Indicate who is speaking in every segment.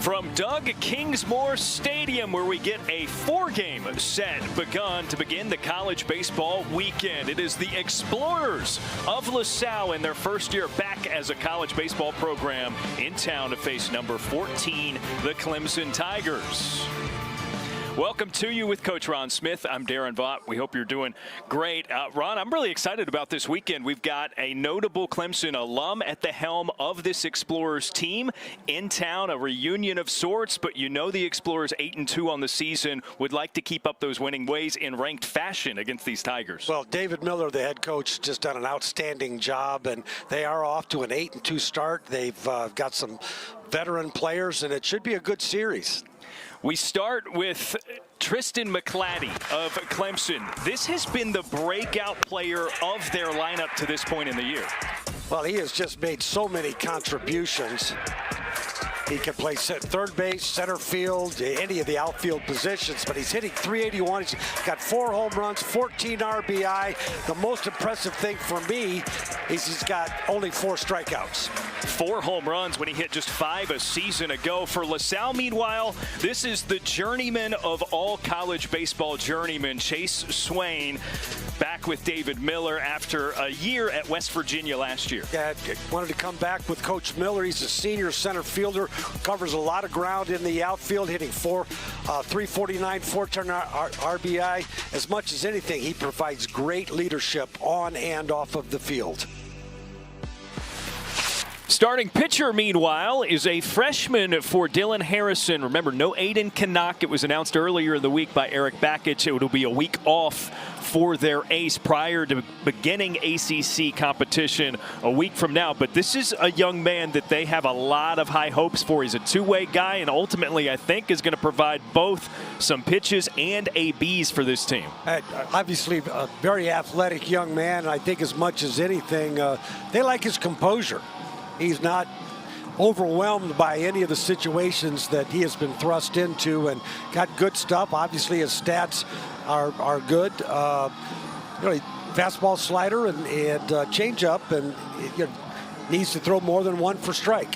Speaker 1: From Doug Kingsmore Stadium, where we get a four-game set begun to begin the college baseball weekend. It is the Explorers of LaSalle in their first year back as a college baseball program in town to face number 14, the Clemson Tigers. Welcome to you with Coach Ron Smith. I'm Darren Vaught. We hope you're doing great. Ron, I'm really excited about this weekend. We've got a notable Clemson alum at the helm of this Explorers team in town, a reunion of sorts, but you know the Explorers 8-2 on the season would like to keep up those winning ways in ranked fashion against these Tigers.
Speaker 2: Well, David Miller, the head coach, just done an outstanding job, and they are off to an 8-2 start. They've got some veteran players, and it should be a good series.
Speaker 1: We start with Tristan McClatty of Clemson. This has been the breakout player of their lineup to this point in the year.
Speaker 2: Well, he has just made so many contributions. He can play third base, center field, any of the outfield positions, but he's hitting .381. He's got 4 home runs, 14 RBI. The most impressive thing for me is he's got only 4 strikeouts.
Speaker 1: 4 home runs when he hit just 5 a season ago. For LaSalle, meanwhile, this is the journeyman of all college baseball journeymen, Chase Swain, back with David Miller after a year at West Virginia last year.
Speaker 2: Yeah, wanted to come back with Coach Miller. He's a senior center fielder, covers a lot of ground in the outfield, hitting .349, 410 RBI. As much as anything, he provides great leadership on and off of the field.
Speaker 1: Starting pitcher, meanwhile, is a freshman for Dylan Harrison. Remember, no Aiden Canuck. It was announced earlier in the week by Eric Bakich. It will be a week off for their ace prior to beginning ACC competition a week from now. But this is a young man that they have a lot of high hopes for. He's a two-way guy, and ultimately, I think, is going to provide both some pitches and ABs for this team.
Speaker 2: Obviously, a very athletic young man, and I think as much as anything, they like his composure. He's not overwhelmed by any of the situations that he has been thrust into, and got good stuff. Obviously, his stats are good. Fastball, slider, and changeup, and needs to throw more than 1 for strike.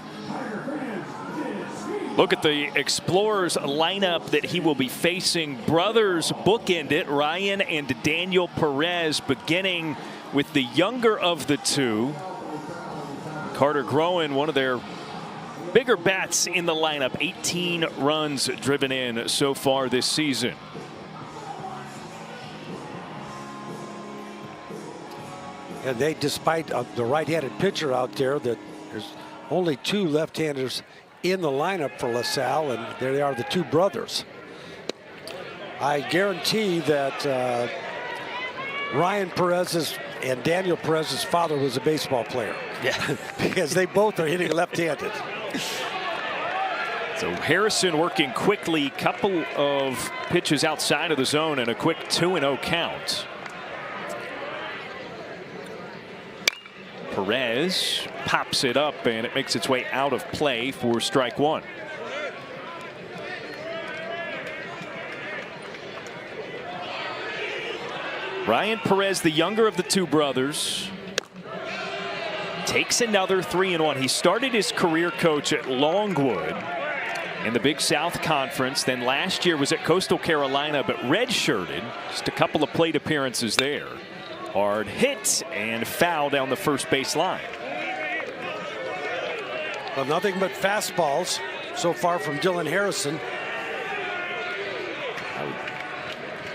Speaker 1: Look at the Explorers lineup that he will be facing. Brothers bookend it, Ryan and Daniel Perez, beginning with the younger of the two. Carter Groen, one of their bigger bats in the lineup. 18 runs driven in so far this season.
Speaker 2: And they, despite the right-handed pitcher out there, that there's only 2 left-handers in the lineup for LaSalle, and there they are, the 2 brothers. I guarantee that Ryan Perez's and Daniel Perez's father was a baseball player.
Speaker 1: Yeah.
Speaker 2: Because they both are hitting left-handed.
Speaker 1: So Harrison working quickly, couple of pitches outside of the zone, and a quick 2-0 count. Perez pops it up, and it makes its way out of play for strike 1. Ryan Perez, the younger of the 2 brothers, takes another 3-1. He started his career coach at Longwood in the Big South Conference. Then last year was at Coastal Carolina, but redshirted. Just a couple of plate appearances there. Hard hit and foul down the first base line.
Speaker 2: Well, nothing but fastballs so far from Dylan Harrison.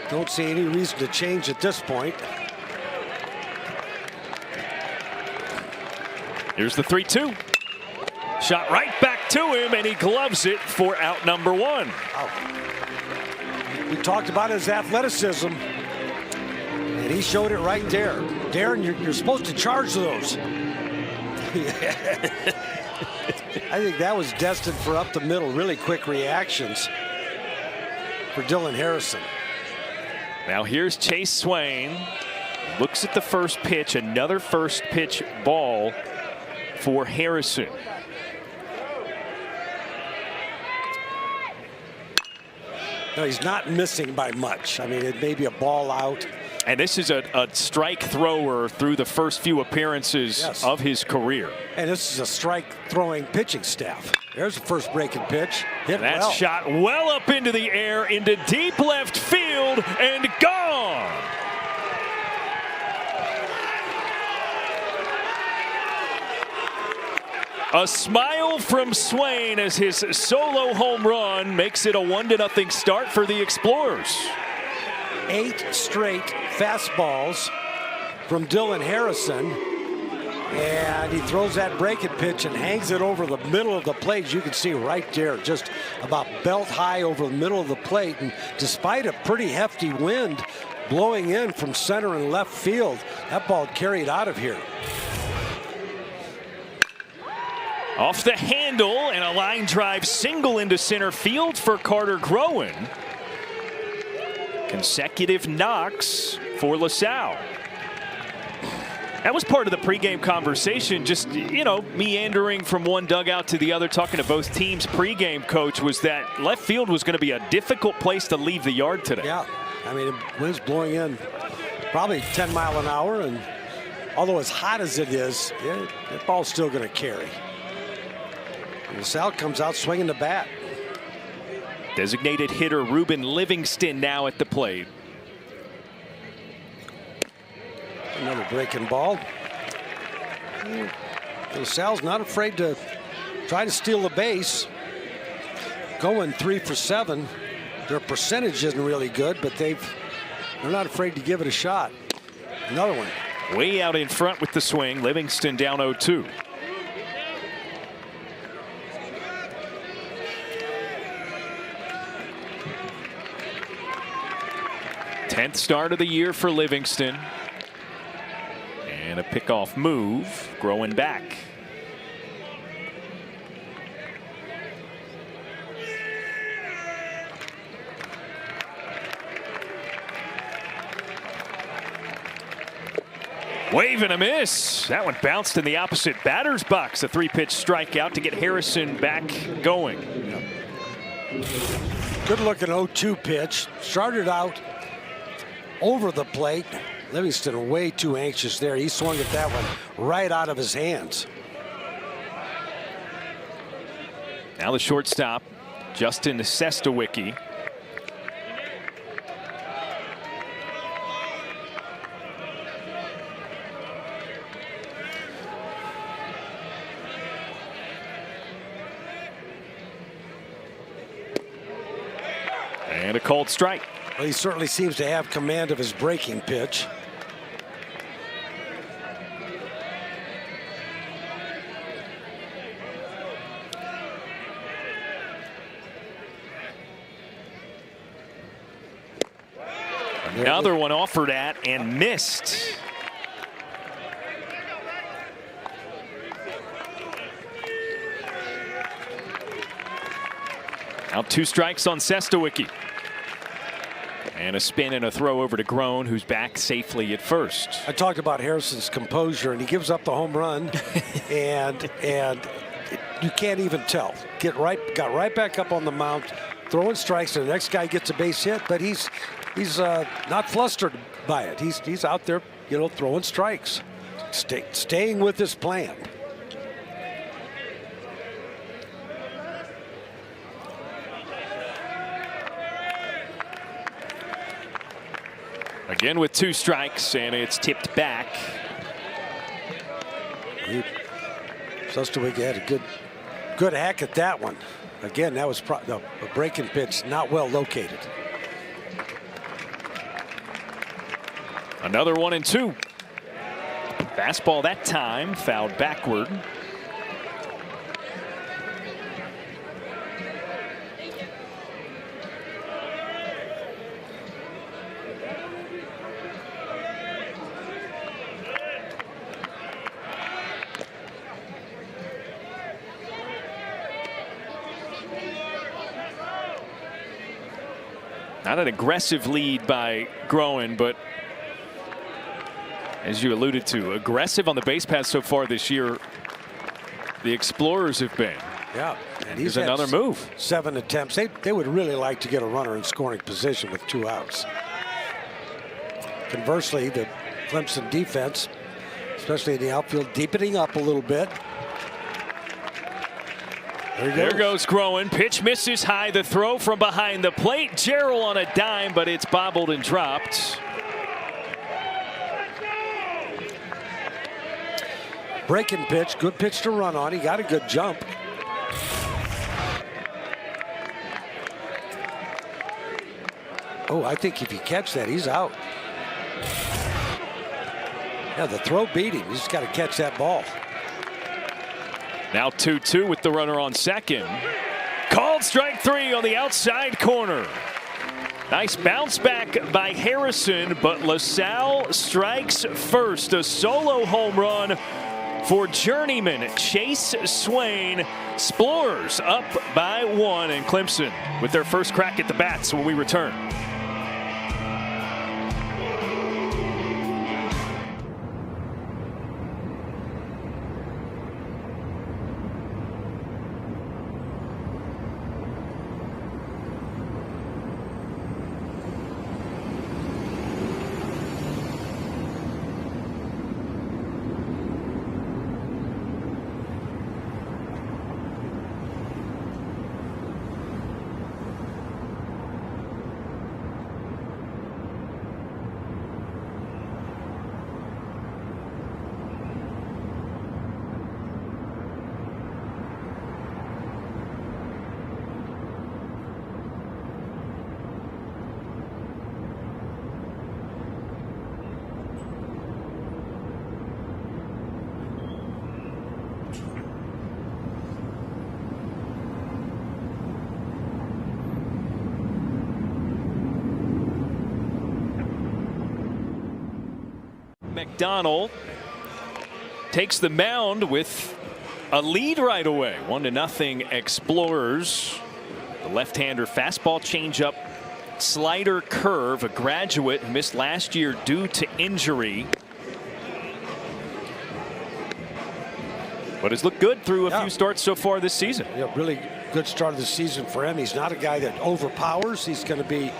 Speaker 2: I don't see any reason to change at this point.
Speaker 1: Here's the 3-2. Shot right back to him, and he gloves it for out number 1.
Speaker 2: We talked about his athleticism, and he showed it right there. Darren, you're supposed to charge those. I think that was destined for up the middle. Really quick reactions for Dylan Harrison.
Speaker 1: Now here's Chase Swain. Looks at the first pitch, another first pitch ball for Harrison.
Speaker 2: No, he's not missing by much. I mean, it may be a ball out.
Speaker 1: And this is a strike thrower through the first few appearances of his career.
Speaker 2: And this is a strike throwing pitching staff. There's the first breaking pitch. Hit
Speaker 1: That's
Speaker 2: well.
Speaker 1: shot well up into the air, into deep left field, and gone. A smile from Swain as his solo home run makes it a 1-0 start for the Explorers.
Speaker 2: 8 straight fastballs from Dylan Harrison, and he throws that breaking pitch and hangs it over the middle of the plate. As you can see right there, just about belt high over the middle of the plate. And despite a pretty hefty wind blowing in from center and left field, that ball carried out of here.
Speaker 1: Off the handle, and a line drive single into center field for Carter Groen. Consecutive knocks for LaSalle. That was part of the pregame conversation, just, you know, meandering from one dugout to the other, talking to both teams' pregame coach, was that left field was going to be a difficult place to leave the yard today.
Speaker 2: Yeah, I mean, the wind's blowing in probably 10 miles an hour, and although as hot as it is, that ball's still going to carry. And LaSalle comes out swinging the bat.
Speaker 1: Designated hitter Ruben Livingston now at the plate.
Speaker 2: Another breaking ball. LaSalle's not afraid to try to steal the base. Going 3 for 7. Their percentage isn't really good, but they're not afraid to give it a shot. Another one.
Speaker 1: Way out in front with the swing. Livingston down 0-2. 10th start of the year for Livingston. And a pickoff move, Groen back. Wave and a miss. That one bounced in the opposite batter's box. A 3-pitch strikeout to get Harrison back going.
Speaker 2: Good looking 0-2 pitch. Started out over the plate. Livingston way too anxious there. He swung at that one right out of his hands.
Speaker 1: Now the shortstop, Justin Sestawicki. And a called strike.
Speaker 2: Well, he certainly seems to have command of his breaking pitch.
Speaker 1: Another one offered at and missed. Now 2 strikes on Sestawicki. And a spin and a throw over to Groen, who's back safely at first.
Speaker 2: I talked about Harrison's composure, and he gives up the home run, and you can't even tell. Got right back up on the mound, throwing strikes, and the next guy gets a base hit, but he's not flustered by it. He's out there, you know, throwing strikes, staying with his plan.
Speaker 1: Again with 2 strikes, and it's tipped back.
Speaker 2: Sestawicki had a good hack at that one. Again, that was a breaking pitch, not well located.
Speaker 1: Another 1-2. Fastball that time, fouled backward. Not an aggressive lead by Groen, but as you alluded to, aggressive on the base paths so far this year. The Explorers have been.
Speaker 2: Yeah, and
Speaker 1: here's another move.
Speaker 2: 7 attempts. They would really like to get a runner in scoring position with 2 outs. Conversely, the Clemson defense, especially in the outfield, deepening up a little bit.
Speaker 1: There goes Groen. Pitch misses high. The throw from behind the plate. Jarrell on a dime, but it's bobbled and dropped.
Speaker 2: Breaking pitch. Good pitch to run on. He got a good jump. Oh, I think if you catch that, he's out. Yeah, the throw beat him. He's just got to catch that ball.
Speaker 1: Now 2-2 with the runner on second. Called strike 3 on the outside corner. Nice bounce back by Harrison, but LaSalle strikes first. A solo home run for journeyman Chase Swain. Explorers up by 1, and Clemson with their first crack at the bats when we return. McDonald takes the mound with a lead right away. 1-0 Explorers. The left-hander fastball, changeup, slider, curve. A graduate who missed last year due to injury, but has looked good through a few starts so far this season.
Speaker 2: Yeah, really good start of the season for him. He's not a guy that overpowers. He's going to be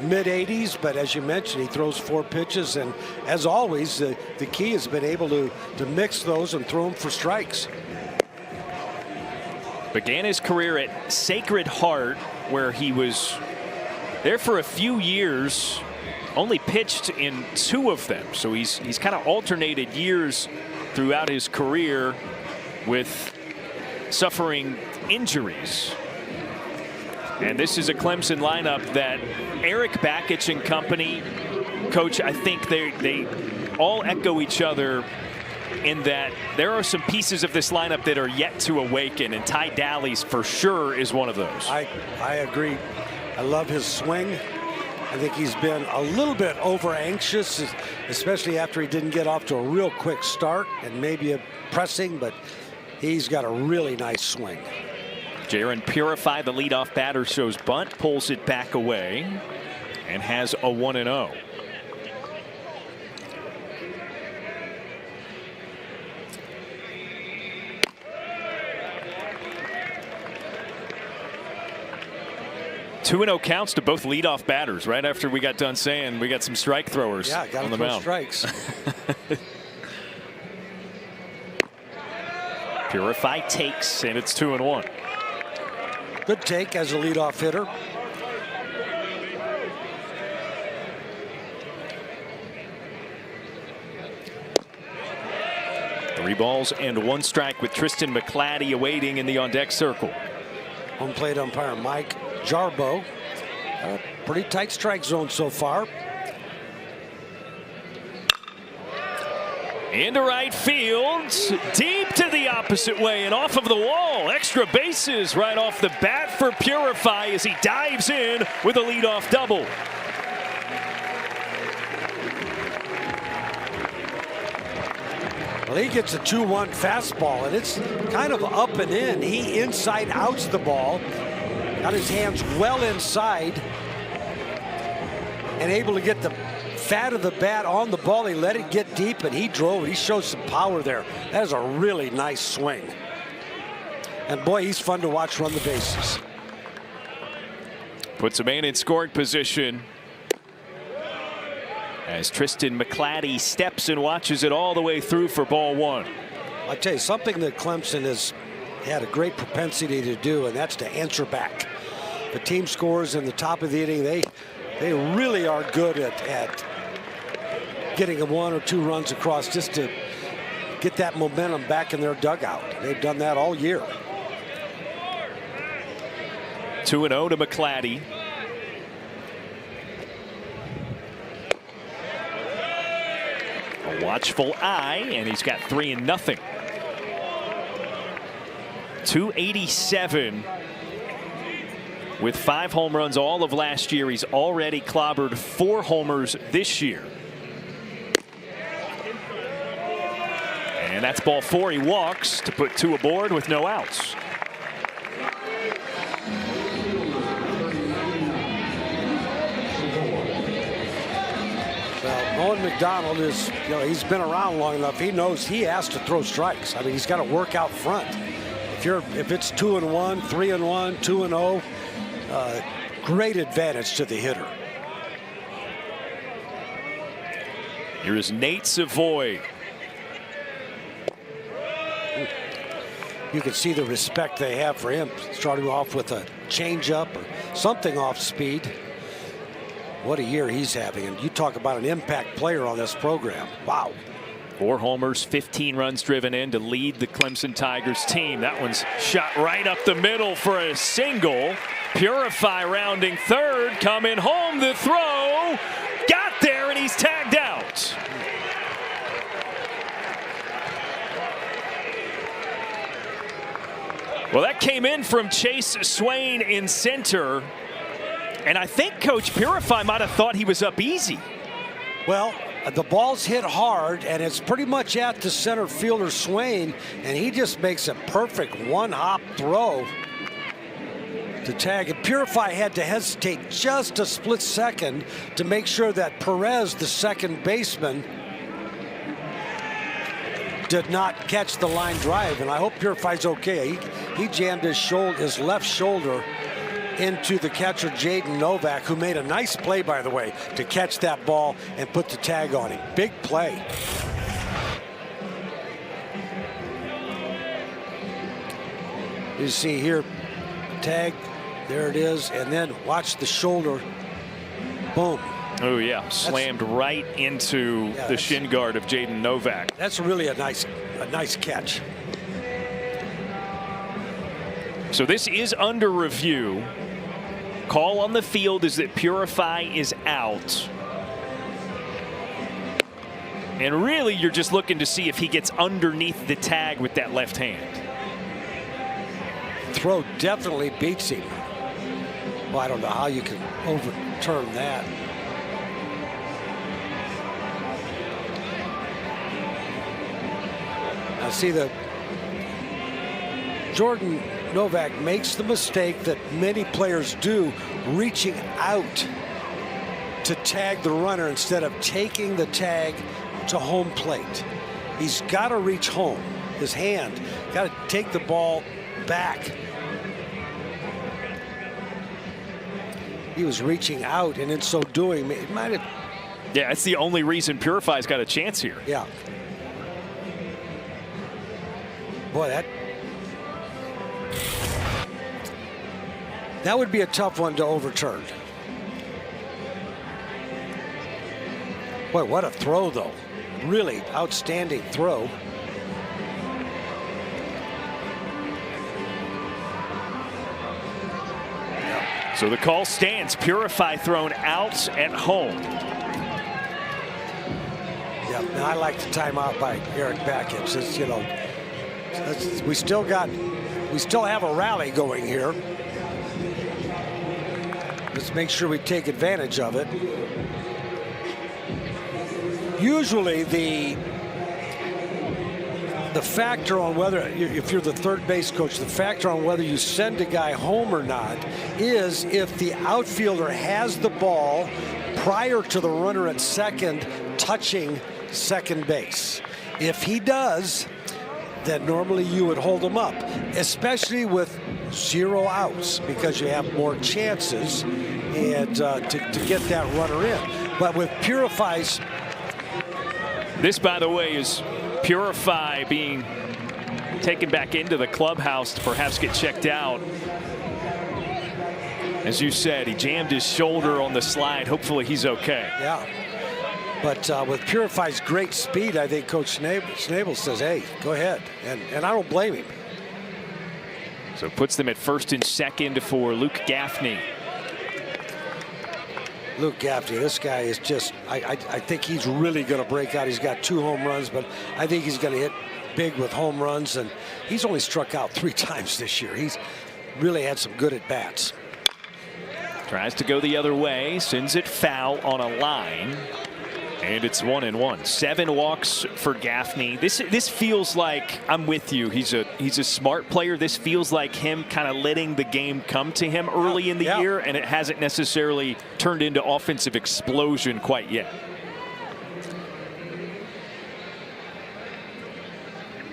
Speaker 2: mid-80s, but as you mentioned, he throws 4 pitches, and as always, the key has been able to mix those and throw them for strikes.
Speaker 1: Began his career at Sacred Heart, where he was there for a few years, only pitched in 2 of them, so he's kind of alternated years throughout his career with suffering injuries. And this is a Clemson lineup that Eric Bakich and company, Coach, I think they all echo each other in that there are some pieces of this lineup that are yet to awaken, and Ty Dallies for sure is one of those.
Speaker 2: I agree. I love his swing. I think he's been a little bit over anxious, especially after he didn't get off to a real quick start and maybe a pressing, but he's got a really nice swing.
Speaker 1: Jaron Purify, the leadoff batter, shows bunt, pulls it back away, and has a 1-0. Two 2-0 counts to both leadoff batters right after we got done saying we got some strike throwers on the mound.
Speaker 2: Strikes.
Speaker 1: Purify takes, and it's 2-1.
Speaker 2: Good take as a leadoff hitter.
Speaker 1: Three balls and 1 strike with Tristan McClatty awaiting in the on-deck circle.
Speaker 2: Home plate umpire Mike Jarbo. Pretty tight strike zone so far.
Speaker 1: Into right field, deep to the opposite way and off of the wall. Extra bases right off the bat for Purify as he dives in with a leadoff double.
Speaker 2: Well, he gets a 2-1 fastball, and it's kind of up and in. He inside outs the ball, got his hands well inside, and able to get the fat of the bat on the ball. He let it get deep, and he drove it. He showed some power there. That is a really nice swing. And boy, he's fun to watch run the bases.
Speaker 1: Puts a man in scoring position. as Tristan McClatty steps and watches it all the way through for ball one.
Speaker 2: I tell you, something that Clemson has had a great propensity to do, and that's to answer back. The team scores in the top of the inning. They really are good at getting 1 or 2 runs across just to get that momentum back in their dugout. They've done that all year.
Speaker 1: 2-0 to McClatty. A watchful eye, and he's got 3-0. 287 with 5 home runs all of last year. He's already clobbered 4 homers this year. And that's ball 4. He walks to put 2 aboard with no outs.
Speaker 2: Well, Owen McDonald is, he's been around long enough. He knows he has to throw strikes. I mean, he's got to work out front. If it's 2-1, 3-1, 2-0, great advantage to the hitter.
Speaker 1: Here is Nate Savoy.
Speaker 2: You can see the respect they have for him, starting off with a changeup or something off speed. What a year he's having. And you talk about an impact player on this program. Wow.
Speaker 1: 4 homers, 15 runs driven in to lead the Clemson Tigers team. That one's shot right up the middle for a single. Purify rounding third, coming home, the throw. Got there, and he's tagged out. Well, that came in from Chase Swain in center. And I think Coach Purify might have thought he was up easy.
Speaker 2: Well, the ball's hit hard, and it's pretty much at the center fielder Swain, and he just makes a perfect one-hop throw to tag it. Purify had to hesitate just a split second to make sure that Perez, the second baseman, did not catch the line drive, and I hope Purify's okay. He jammed his left shoulder into the catcher Jaden Novak, who made a nice play, by the way, to catch that ball and put the tag on him. Big play. You see here, tag, there it is, and then watch the shoulder. Boom.
Speaker 1: Oh yeah, slammed right into the shin guard of Jaden Novak.
Speaker 2: That's really a nice catch.
Speaker 1: So this is under review. Call on the field is that Purify is out. And really, you're just looking to see if he gets underneath the tag with that left hand.
Speaker 2: Throw definitely beats him. Well, I don't know how you can overturn that. Now see, the Jordan Novak makes the mistake that many players do, reaching out to tag the runner instead of taking the tag to home plate. He's got to reach home. His hand got to take the ball back. He was reaching out, and in so doing, it might have.
Speaker 1: Yeah, it's the only reason Purify's got a chance here.
Speaker 2: Yeah. Boy, that would be a tough one to overturn. Boy, what a throw, though. Really outstanding throw.
Speaker 1: So the call stands. Purify thrown out at home.
Speaker 2: Yeah, and I like the timeout by Eric Backett. Since, we still have a rally going here. Let's make sure we take advantage of it. Usually the factor on whether, if you're the third base coach, the factor on whether you send a guy home or not is if the outfielder has the ball prior to the runner at second touching second base. If he does, then normally you would hold him up, especially with 0 outs, because you have more chances and to get that runner in. But with Purify's.
Speaker 1: This, by the way, is Purify being taken back into the clubhouse to perhaps get checked out. As you said, he jammed his shoulder on the slide. Hopefully he's okay.
Speaker 2: Yeah. But with Purify's great speed, I think Coach Schnabel says, hey, go ahead. And I don't blame him.
Speaker 1: So it puts them at first and second for Luke Gaffney.
Speaker 2: Luke Gaffney, this guy is just, I think he's really going to break out. He's got 2 home runs, but I think he's going to hit big with home runs. And he's only struck out 3 times this year. He's really had some good at-bats.
Speaker 1: Tries to go the other way, sends it foul on a line, and it's 1-1. 7 walks for Gaffney. This feels like, I'm with you. He's a smart player. This feels like him kind of letting the game come to him early in the year, and it hasn't necessarily turned into offensive explosion quite yet.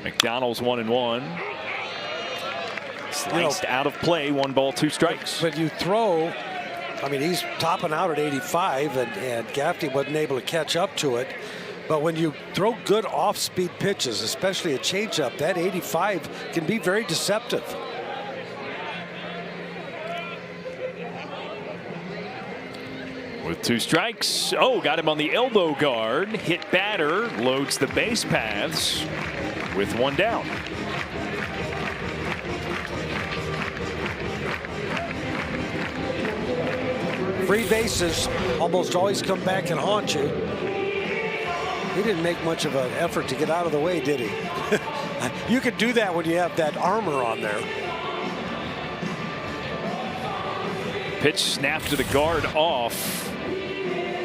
Speaker 1: McDonald's 1-1. Sliced out of play, 1 ball, 2 strikes.
Speaker 2: But you throw. I mean, he's topping out at 85, and Gaffney wasn't able to catch up to it. But when you throw good off-speed pitches, especially a changeup, that 85 can be very deceptive.
Speaker 1: With 2 strikes, got him on the elbow guard. Hit batter, loads the base paths with 1 down.
Speaker 2: Free bases almost always come back and haunt you. He didn't make much of an effort to get out of the way, did he? You could do that when you have that armor on there.
Speaker 1: Pitch snapped to the guard off.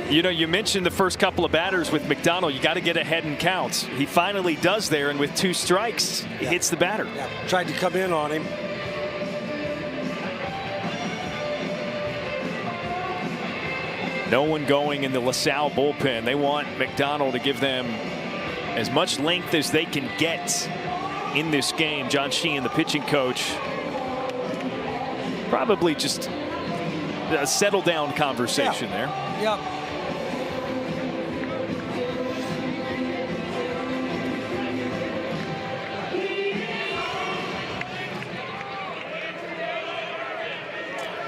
Speaker 1: You know, you mentioned the first couple of batters with McDonald. You got to get ahead in counts. He finally does there, and with 2 strikes, he hits the batter.
Speaker 2: Yeah. Tried to come in on him.
Speaker 1: No one going in the LaSalle bullpen. They want McDonald to give them as much length as they can get in this game. John Sheehan, the pitching coach, probably just a settle down conversation there.
Speaker 2: Yep.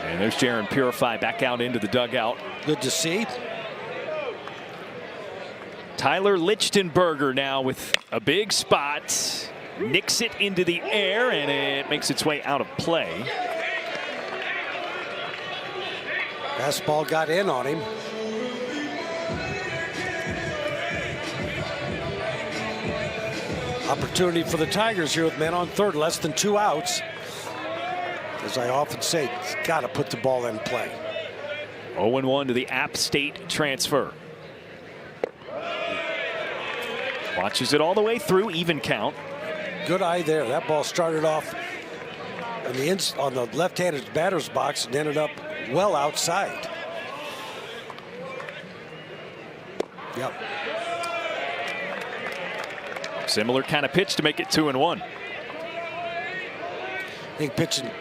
Speaker 1: And there's Jaron Purify back out into the dugout.
Speaker 2: Good to see.
Speaker 1: Tyler Lichtenberger now with a big spot. Nicks it into the air, and it makes its way out of play.
Speaker 2: Fastball got in on him. Opportunity for the Tigers here with men on third, less than 2 outs. As I often say, got to put the ball in play.
Speaker 1: 0-1 to the App State transfer. Watches it all the way through, even count.
Speaker 2: Good eye there. That ball started off on the left-handed batter's box and ended up well outside. Yep.
Speaker 1: Similar kind of pitch to make it 2-1.
Speaker 2: I think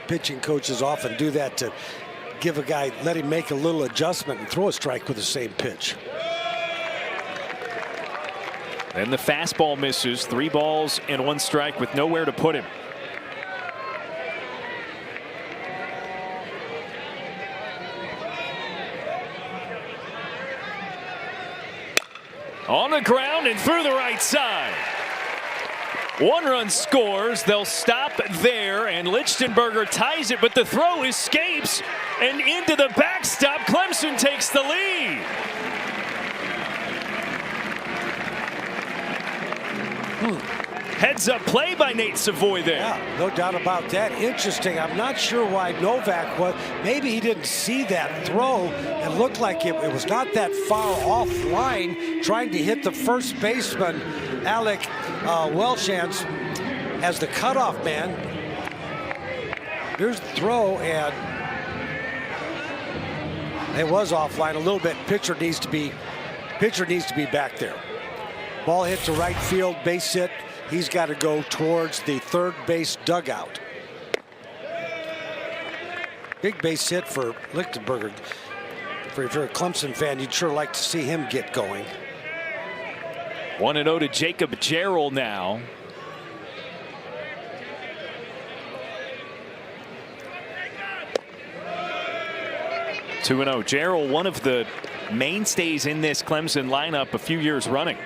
Speaker 2: pitching coaches often do that to give a guy, let him make a little adjustment and throw a strike with the same pitch.
Speaker 1: And the fastball misses. 3 balls and 1 strike with nowhere to put him. On the ground and through the right side. 1 run scores. They'll stop there, and Lichtenberger ties it, but the throw escapes and into the backstop. Clemson takes the lead. Heads up play by Nate Savoy there.
Speaker 2: Yeah, no doubt about that. Interesting. I'm not sure why Novak was. Maybe he didn't see that throw. It looked like it was not that far offline, trying to hit the first baseman, Alec Welshans, as the cutoff man. Here's the throw, and it was offline a little bit. Pitcher needs to be back there. Ball hit to right field, base hit. He's got to go towards the third base dugout. Big base hit for Lichtenberger. If you're a Clemson fan, you'd sure like to see him get going.
Speaker 1: 1-0 to Jacob Jarrell now. Two 2-0. Jarrell, one of the mainstays in this Clemson lineup a few years running.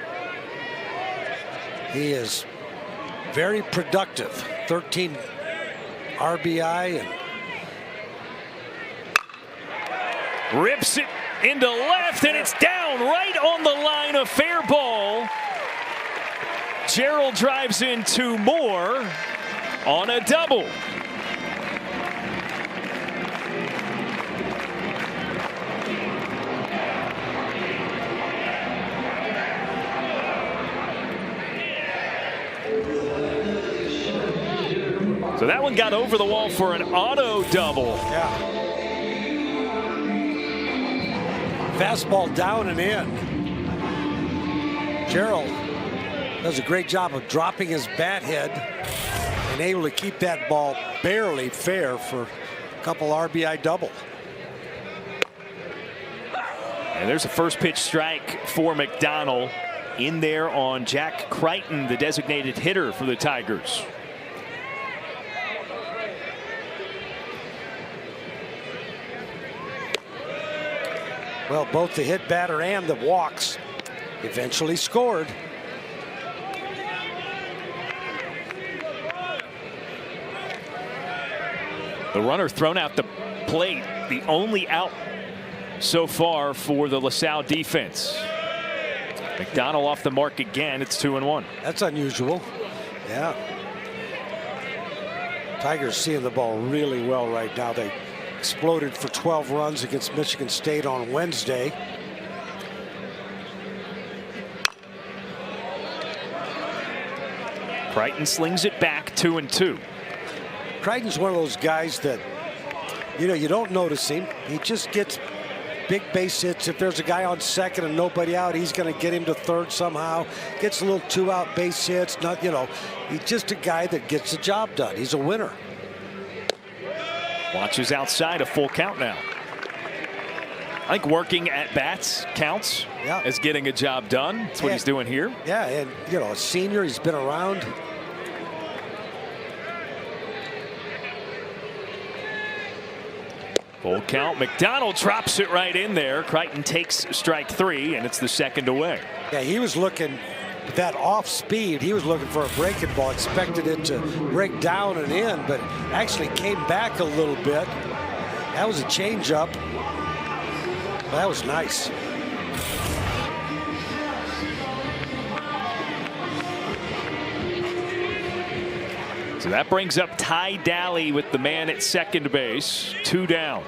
Speaker 2: He is very productive. 13 RBI and
Speaker 1: rips it into left, and it's down right on the line. A fair ball. Jarrell drives in 2 more on a double. So that one got over the wall for an auto double.
Speaker 2: yeah. Fastball down and in. Jarrell does a great job of dropping his bat head and able to keep that ball barely fair for a couple RBI double.
Speaker 1: And there's a first pitch strike for McDonald in there on Jack Crichton, the designated hitter for the Tigers.
Speaker 2: Well, both the hit batter and the walks eventually scored.
Speaker 1: The runner thrown out the plate, the only out so far for the LaSalle defense. McDonald off the mark again. It's 2-1.
Speaker 2: That's unusual. Yeah. Tigers seeing the ball really well right now. They exploded for 12 runs against Michigan State on Wednesday.
Speaker 1: Crichton slings it back, 2-2.
Speaker 2: Crichton's one of those guys that, you don't notice him. He just gets big base hits. If there's a guy on second and nobody out, he's going to get him to third somehow. Gets a little 2-out base hits. He's just a guy that gets the job done. He's a winner.
Speaker 1: Watches outside, a full count now. I think working at bats counts as getting a job done. That's what he's doing here.
Speaker 2: Yeah, and a senior, he's been around.
Speaker 1: Full count. McDonald drops it right in there. Crichton takes strike 3, and it's the second away.
Speaker 2: Yeah, he was looking that off speed. He was looking for a breaking ball, expected it to break down and in, but actually came back a little bit. That was a changeup. That was nice.
Speaker 1: So that brings up Ty Daly with the man at second base. 2 down.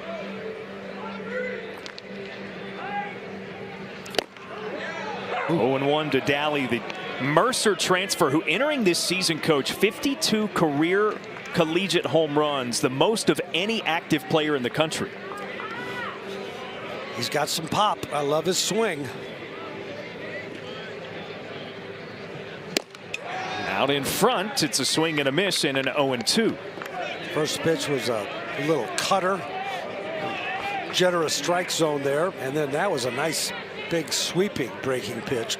Speaker 1: Ooh. 0-1 to Daly, the Mercer transfer, who entering this season, coach, 52 career collegiate home runs, the most of any active player in the country.
Speaker 2: He's got some pop. I love his swing.
Speaker 1: Out in front, it's a swing and a miss and an 0-2.
Speaker 2: First pitch was a little cutter. Generous strike zone there, and then that was a nice big sweeping breaking pitch.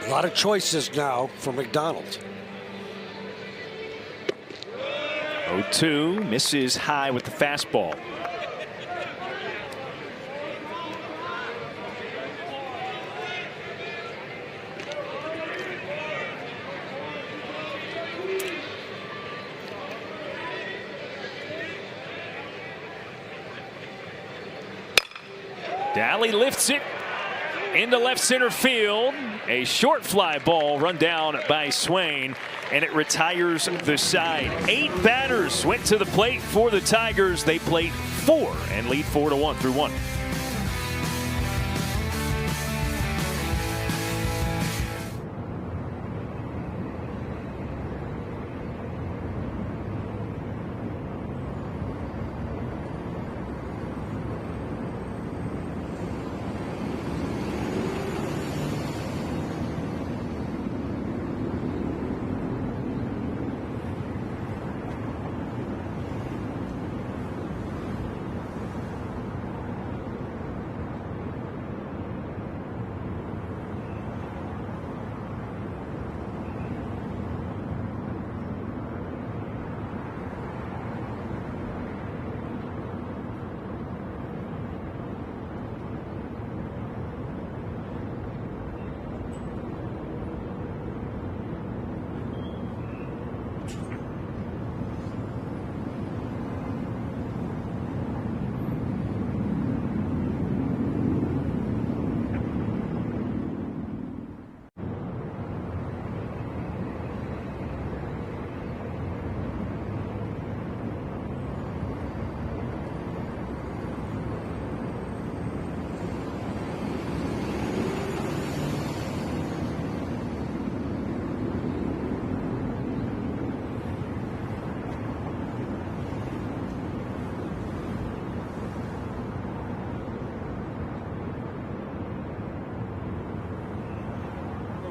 Speaker 2: A lot of choices now for McDonald.
Speaker 1: 0-2, misses high with the fastball. Daly lifts it into left center field. A short fly ball run down by Swain, and it retires the side. 8 batters went to the plate for the Tigers. They played 4 and lead 4-1 through 1.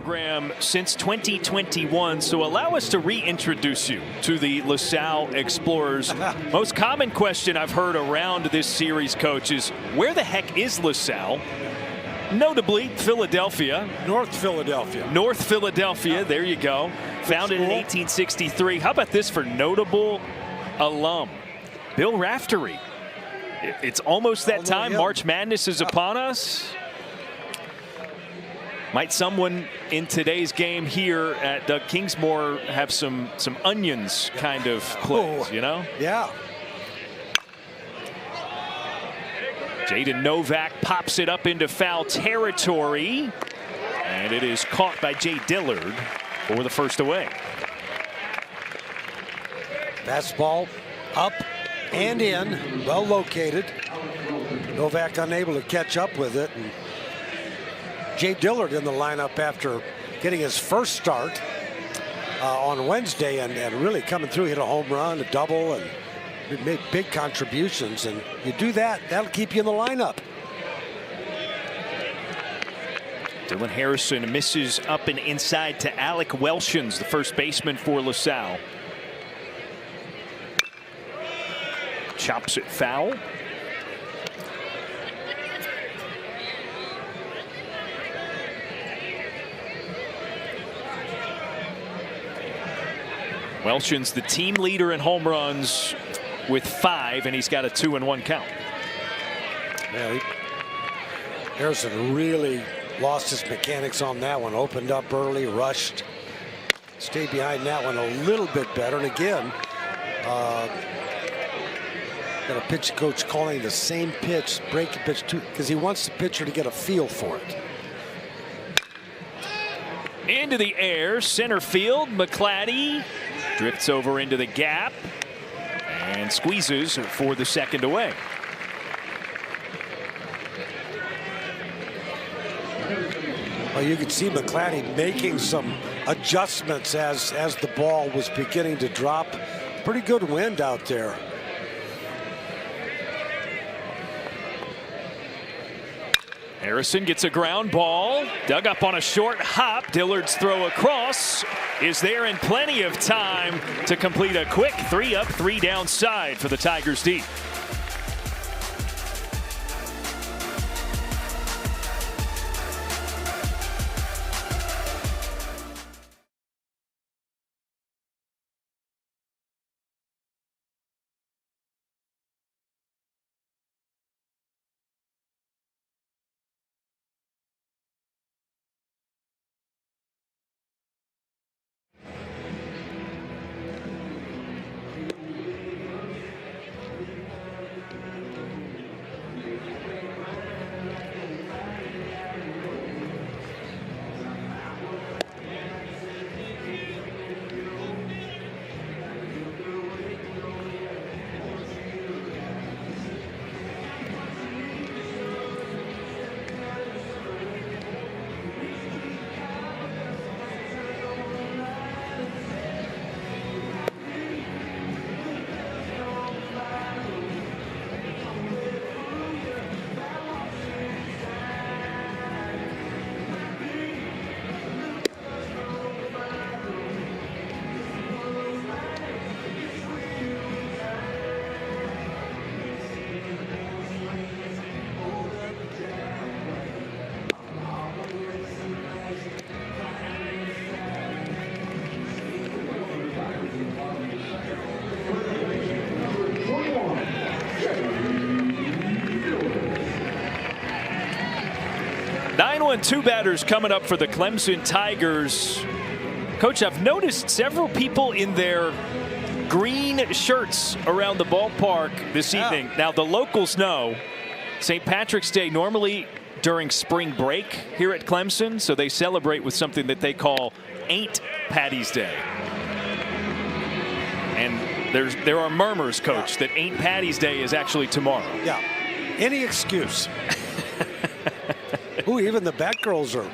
Speaker 1: program since 2021, so allow us to reintroduce you to the LaSalle Explorers. Most common question I've heard around this series, Coach, is where the heck is LaSalle? Notably, Philadelphia.
Speaker 2: North Philadelphia.
Speaker 1: North Philadelphia, there you go. Founded in 1863. How about this for notable alum? Bill Raftery. It's almost that time. March Madness is upon us. Might someone in today's game here at Doug Kingsmore have some onions kind of plays, you know?
Speaker 2: Yeah.
Speaker 1: Jaden Novak pops it up into foul territory. And it is caught by Jay Dillard for the first away. Fastball
Speaker 2: up and in, well located. Novak unable to catch up with it. And Jay Dillard in the lineup after getting his first start on Wednesday and really coming through, hit a home run, a double, and made big contributions. And you do that, that'll keep you in the lineup.
Speaker 1: Dylan Harrison misses up and inside to Alec Welshons, the first baseman for LaSalle. Chops it foul. Welshon's the team leader in home runs with 5, and he's got a 2-1 count.
Speaker 2: Yeah, Harrison really lost his mechanics on that one. Opened up early, rushed, stayed behind that one a little bit better. And again, got a pitch coach calling the same pitch, breaking pitch, because he wants the pitcher to get a feel for it.
Speaker 1: Into the air, center field. McClatty drifts over into the gap and squeezes for the second away.
Speaker 2: Well, you could see McClatty making some adjustments as the ball was beginning to drop. Pretty good wind out there.
Speaker 1: Harrison gets a ground ball, dug up on a short hop. Dillard's throw across is there in plenty of time to complete a quick 3 up, 3 down side for the Tigers D. Two batters coming up for the Clemson Tigers. Coach, I've noticed several people in their green shirts around the ballpark this evening. Now, the locals know St. Patrick's Day normally during spring break here at Clemson, so they celebrate with something that they call Ain't Patty's Day. And there are murmurs, Coach, that Ain't Patty's Day is actually tomorrow.
Speaker 2: Yeah, any excuse. Ooh, even the Batgirls are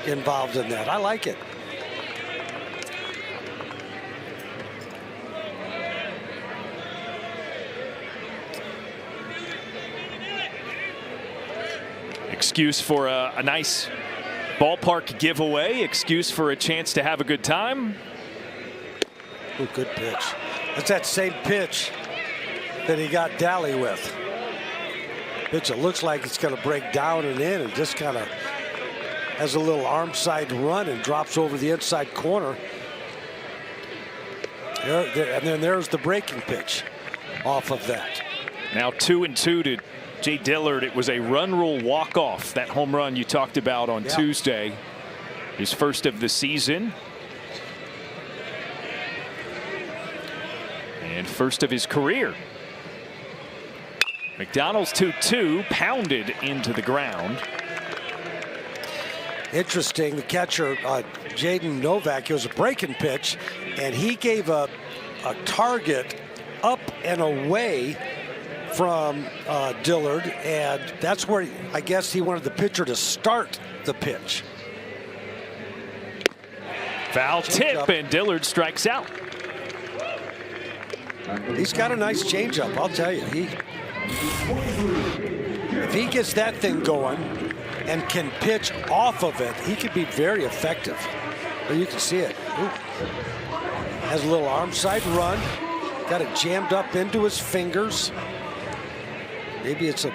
Speaker 2: involved in that. I like it.
Speaker 1: Excuse for a nice Ballpark giveaway, excuse for a chance to have a good time.
Speaker 2: Ooh, good pitch. That's that same pitch that he got Daly with. Pitch, it looks like it's going to break down and in, and just kind of has a little arm side run and drops over the inside corner. And then there's the breaking pitch off of that.
Speaker 1: Now 2-2 to Jay Dillard. It was a run rule walk-off, that home run you talked about on Tuesday. His first of the season. And first of his career. McDonald's 2-2, pounded into the ground. Interesting,
Speaker 2: the catcher, Jaden Novak, it was a breaking pitch, and he gave a target up and away from Dillard, and that's where I guess he wanted the pitcher to start the pitch.
Speaker 1: Foul tip, and Dillard strikes out.
Speaker 2: He's got a nice changeup, I'll tell you. If he gets that thing going and can pitch off of it, he could be very effective. But you can see it. Ooh. Has a little arm side run. Got it jammed up into his fingers. Maybe it's I'm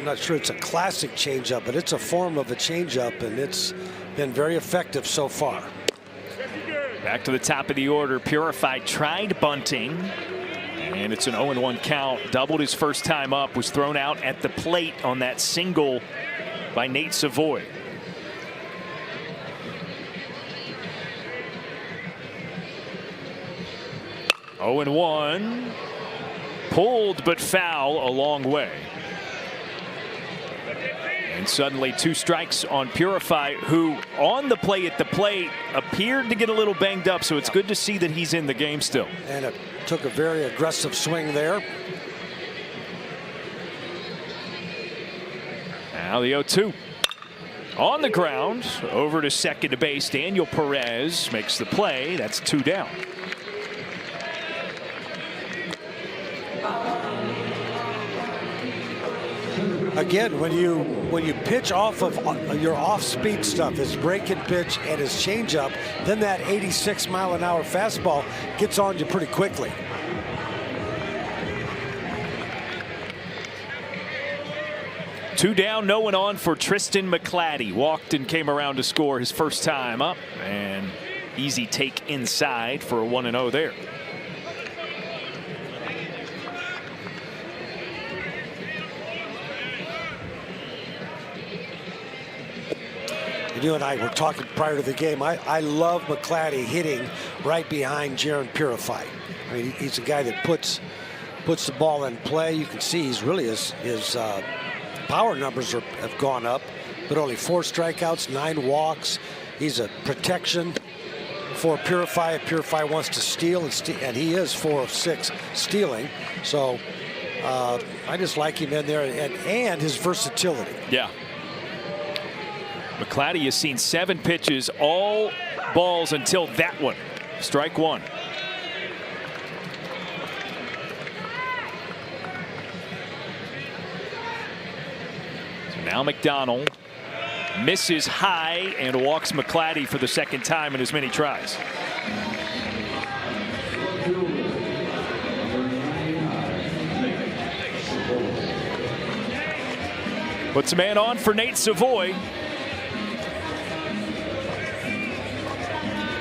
Speaker 2: not sure it's a classic changeup, but it's a form of a changeup, and it's been very effective so far.
Speaker 1: Back to the top of the order. Purified tried bunting, and it's an 0-1 count. Doubled his first time up. Was thrown out at the plate on that single by Nate Savoy. Oh and 1. Pulled but foul a long way. And suddenly 2 strikes on Purify, who on the play at the plate appeared to get a little banged up, so it's good to see that he's in the game still.
Speaker 2: And it took a very aggressive swing there.
Speaker 1: Now the 0-2. On the ground, over to second base. Daniel Perez makes the play. That's 2 down.
Speaker 2: Again, when you pitch off of your off-speed stuff, his breaking pitch and his changeup, then that 86-mile-an-hour fastball gets on you pretty quickly.
Speaker 1: Two down, no one on for Tristan McClatty. Walked and came around to score his first time up, and easy take inside for a 1-0 there.
Speaker 2: You and I were talking prior to the game. I love McClatty hitting right behind Jaron Purify. I mean, he's a guy that puts the ball in play. You can see he's really his power numbers have gone up, but only 4 strikeouts, 9 walks. He's a protection for Purify. If Purify wants to steal, and he is 4 of 6 stealing. So I just like him in there, and his versatility.
Speaker 1: Yeah. McClatty has seen 7 pitches, all balls until that one. Strike 1. So now McDonald misses high and walks McClatty for the second time in as many tries. Puts a man on for Nate Savoy.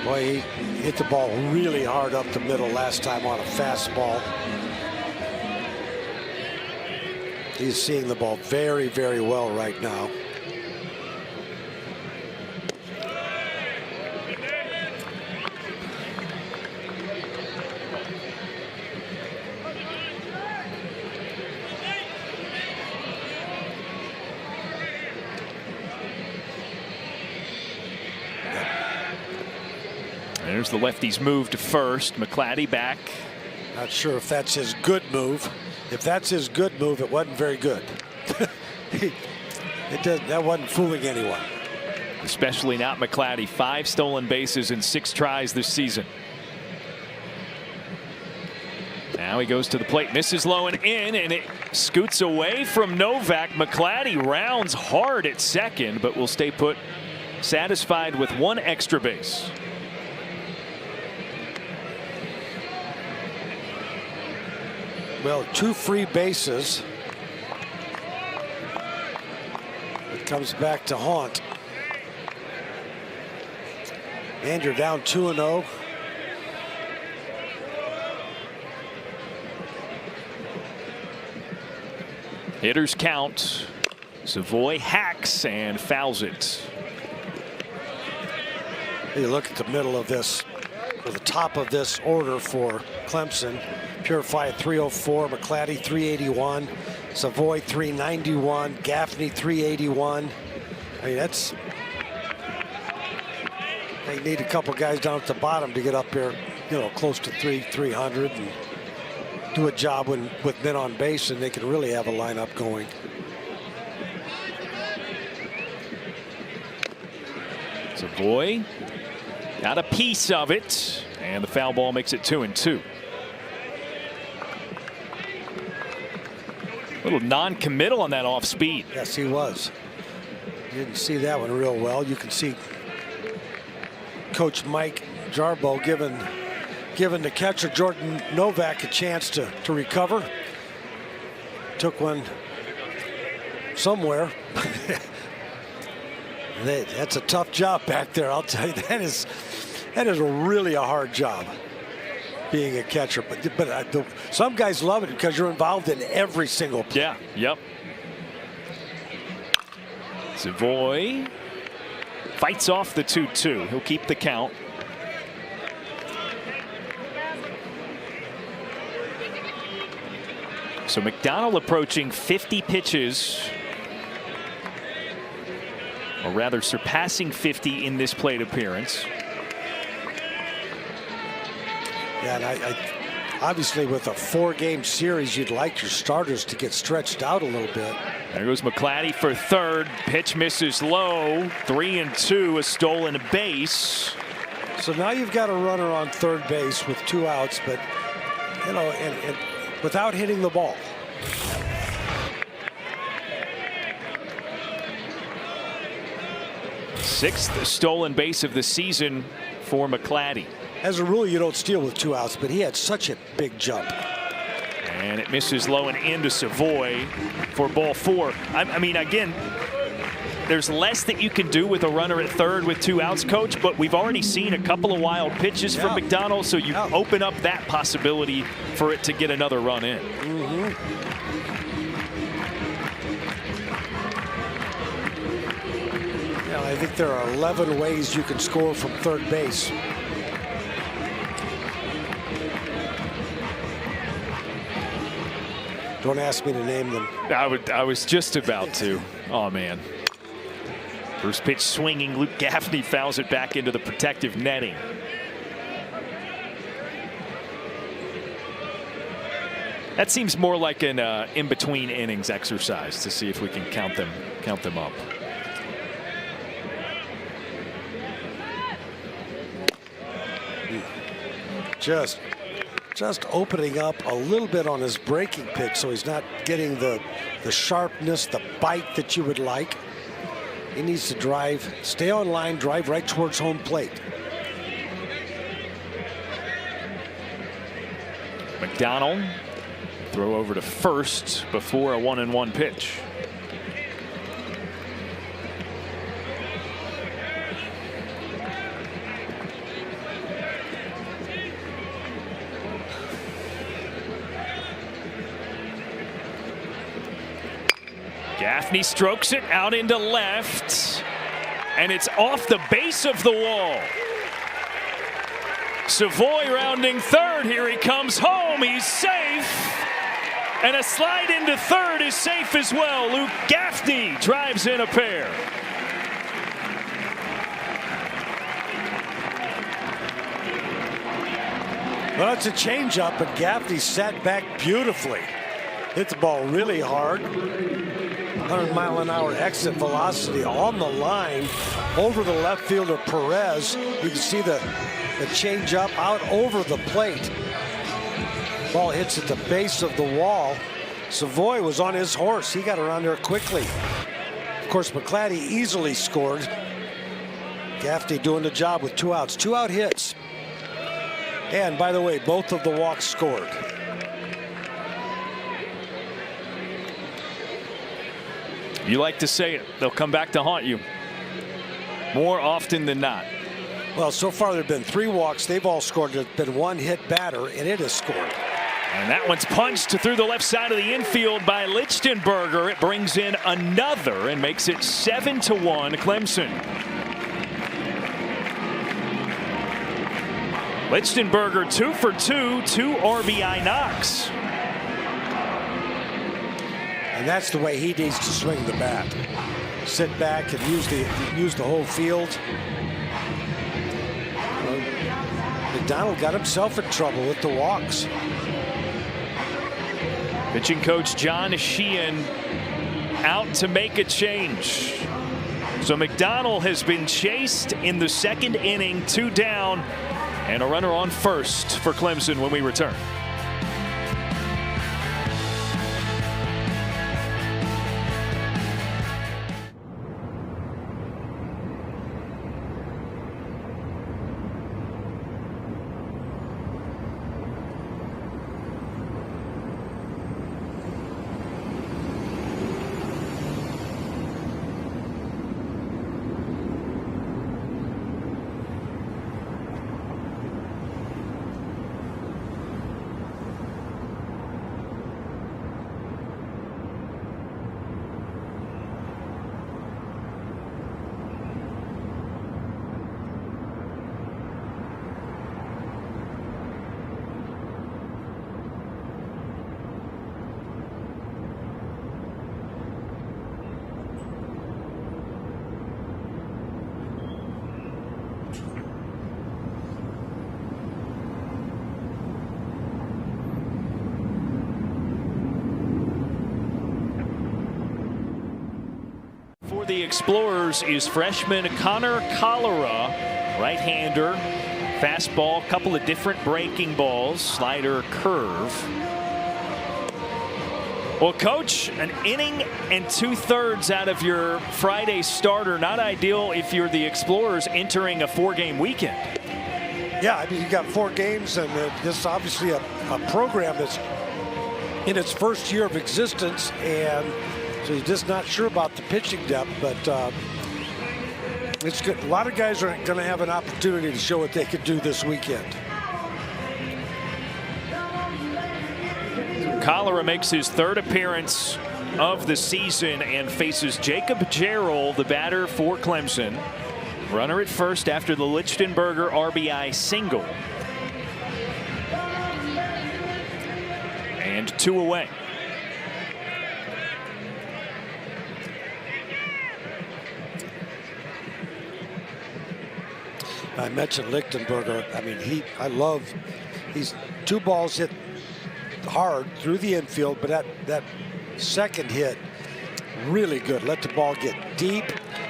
Speaker 2: Boy, he hit the ball really hard up the middle last time on a fastball. He's seeing the ball very, very well right now.
Speaker 1: There's the lefty's move to first. McClatty back.
Speaker 2: Not sure if that's his good move. If that's his good move, it wasn't very good. That wasn't fooling anyone.
Speaker 1: Especially not McClatty. 5 stolen bases in 6 tries this season. Now he goes to the plate, misses low and in, and it scoots away from Novak. McClatty rounds hard at second, but will stay put, satisfied with one extra base.
Speaker 2: Well, 2 free bases. It comes back to haunt. And you're down 2-0.
Speaker 1: Hitters count. Savoy hacks and fouls it.
Speaker 2: You look at the middle of this, or the top of this order for Clemson. Purify at 304, McClatty 381, Savoy 391, Gaffney 381. I mean, that's, they need a couple guys down at the bottom to get up here, you know, close to 300 and do a job with men on base, and they can really have a lineup going.
Speaker 1: Savoy got a piece of it, and the foul ball makes it 2-2. A little non-committal on that off speed.
Speaker 2: Yes, he was. You didn't see that one real well. You can see Coach Mike Jarbo giving the catcher Jordan Novak a chance to recover. Took one somewhere. That's a tough job back there, I'll tell you. That is really a hard job, being a catcher. But some guys love it because you're involved in every single play.
Speaker 1: Yeah, yep. Savoy fights off the 2-2. He'll keep the count. So McDonald approaching 50 pitches, or rather surpassing 50 in this plate appearance.
Speaker 2: Yeah, and obviously with a 4-game series, you'd like your starters to get stretched out a little bit.
Speaker 1: There goes McClatty for third. Pitch misses low. 3-2, a stolen base.
Speaker 2: So now you've got a runner on third base with 2 outs, but you know, and without hitting the ball.
Speaker 1: Sixth stolen base of the season for McClatty.
Speaker 2: As a rule, you don't steal with 2 outs, but he had such a big jump.
Speaker 1: And it misses low and into Savoy for ball 4. I mean, again, there's less that you can do with a runner at third with 2 outs, Coach, but we've already seen a couple of wild pitches from McDonald, so you open up that possibility for it to get another run in.
Speaker 2: Yeah, I think there are 11 ways you can score from third base. Don't ask me to name them.
Speaker 1: I was just about to. Oh, man. First pitch swinging. Luke Gaffney fouls it back into the protective netting. That seems more like an in-between innings exercise to see if we can count them up.
Speaker 2: Just opening up a little bit on his breaking pitch, so he's not getting the sharpness, the bite that you would like. He needs to drive, stay on line, drive right towards home plate.
Speaker 1: McDonald throw over to first before a 1-1 pitch. Gaffney strokes it out into left, and it's off the base of the wall. Savoy rounding third. Here he comes home. He's safe. And a slide into third is safe as well. Luke Gaffney drives in a pair.
Speaker 2: Well, it's a changeup, but Gaffney sat back beautifully. Hit the ball really hard. 100-mile-an-hour exit velocity on the line over the left fielder Perez. You can see the change up out over the plate. Ball hits at the base of the wall. Savoy was on his horse. He got around there quickly. Of course, McClatty easily scored. Gaffney doing the job with 2 outs. 2 out hits. And by the way, both of the walks scored.
Speaker 1: You like to say it. They'll come back to haunt you more often than not.
Speaker 2: Well, so far there have been 3 walks. They've all scored. There's been 1 hit batter, and it has scored.
Speaker 1: And that one's punched through the left side of the infield by Lichtenberger. It brings in another and makes it 7-1 Clemson. Lichtenberger 2 for 2, 2 RBI knocks.
Speaker 2: And that's the way he needs to swing the bat. Sit back and use the whole field. McDonald got himself in trouble with the walks.
Speaker 1: Pitching coach John Sheehan out to make a change. So McDonald has been chased in the 2nd inning, 2 down, and a runner on first for Clemson when we return. The Explorers is freshman Connor Cholera, right-hander, fastball, couple of different breaking balls, slider, curve. Well, coach, an inning and 2/3 out of your Friday starter, not ideal if you're the Explorers entering a 4-game weekend.
Speaker 2: Yeah, I mean, you got 4 games, and this is obviously a program that's in its first year of existence, and so you're just not sure about the pitching depth, but it's good. A lot of guys are going to have an opportunity to show what they could do this weekend.
Speaker 1: Cholera makes his 3rd appearance of the season and faces Jacob Gerald, the batter for Clemson. Runner at first after the Lichtenberger RBI single. And 2 away.
Speaker 2: I mentioned Lichtenberger. I mean, he's 2 balls hit hard through the infield, but that second hit, really good. Let the ball get deep.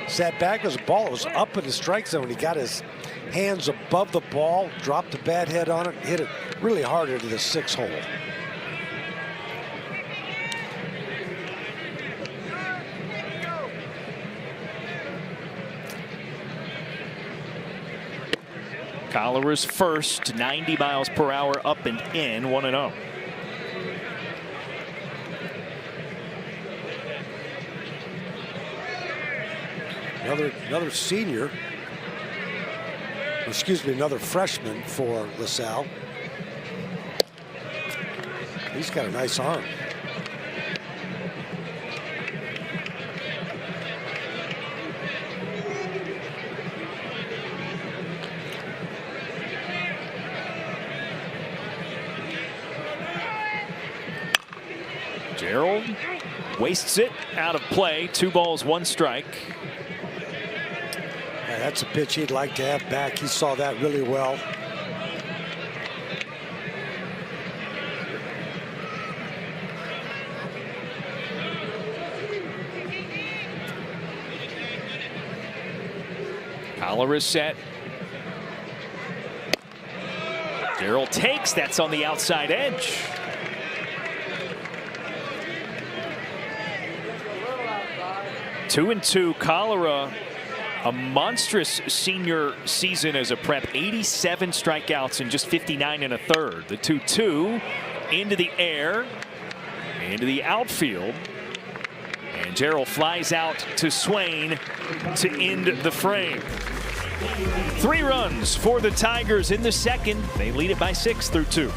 Speaker 2: Sat back as the ball was up in the strike zone. He got his hands above the ball, dropped the bat head on it, hit it really hard into the 6 hole.
Speaker 1: Cholera's first, 90 miles per hour up and in, 1-0.
Speaker 2: Another senior, excuse me, another freshman for LaSalle. He's got a nice arm.
Speaker 1: Gerald wastes it out of play. 2 balls, 1 strike.
Speaker 2: Yeah, that's a pitch he'd like to have back. He saw that really well.
Speaker 1: Collar is set. Darrell takes, that's on the outside edge. Two and two, Cholera, a monstrous senior season as a prep. 87 strikeouts in just 59 and a third. The 2-2 into the air, into the outfield. And Darrell flies out to Swain to end the frame. 3 runs for the Tigers in the second. They lead it by 6 through 2.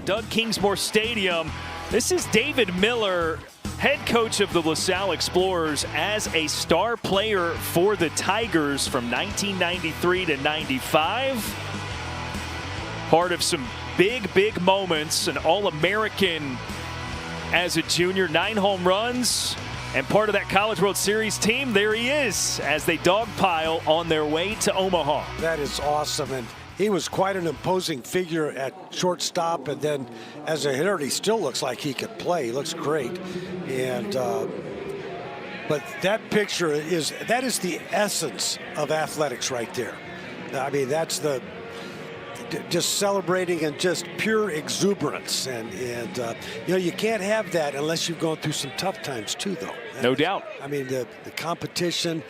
Speaker 1: Doug Kingsmore Stadium. This is David Miller, head coach of the LaSalle Explorers, as a star player for the Tigers from 1993 to 95. Part of some big moments, an All-American as a junior, 9 home runs, and part of that College World Series team. There he is as they dogpile on their way to Omaha.
Speaker 2: That is awesome, and he was quite an imposing figure at shortstop, and then as a hitter, he still looks like he could play. He looks great, and but that picture is the essence of athletics right there. I mean, that's the just celebrating and just pure exuberance, and you know, you can't have that unless you've gone through some tough times too, though.
Speaker 1: No doubt.
Speaker 2: I mean, the competition,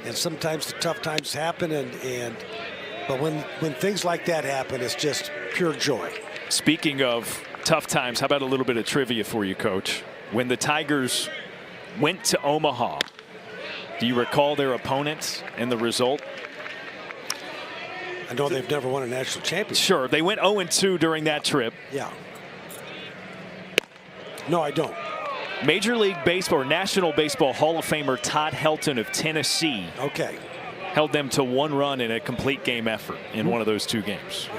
Speaker 2: and sometimes the tough times happen, but when things like that happen, it's just pure joy.
Speaker 1: Speaking of tough times, how about a little bit of trivia for you, Coach? When the Tigers went to Omaha, do you recall their opponents and the result?
Speaker 2: I know they've never won a national championship.
Speaker 1: Sure, they went 0-2 during that trip.
Speaker 2: Yeah. No, I don't.
Speaker 1: Major League Baseball or National Baseball Hall of Famer Todd Helton of Tennessee.
Speaker 2: Okay.
Speaker 1: Held them to 1 run in a complete game effort in one of those 2 games.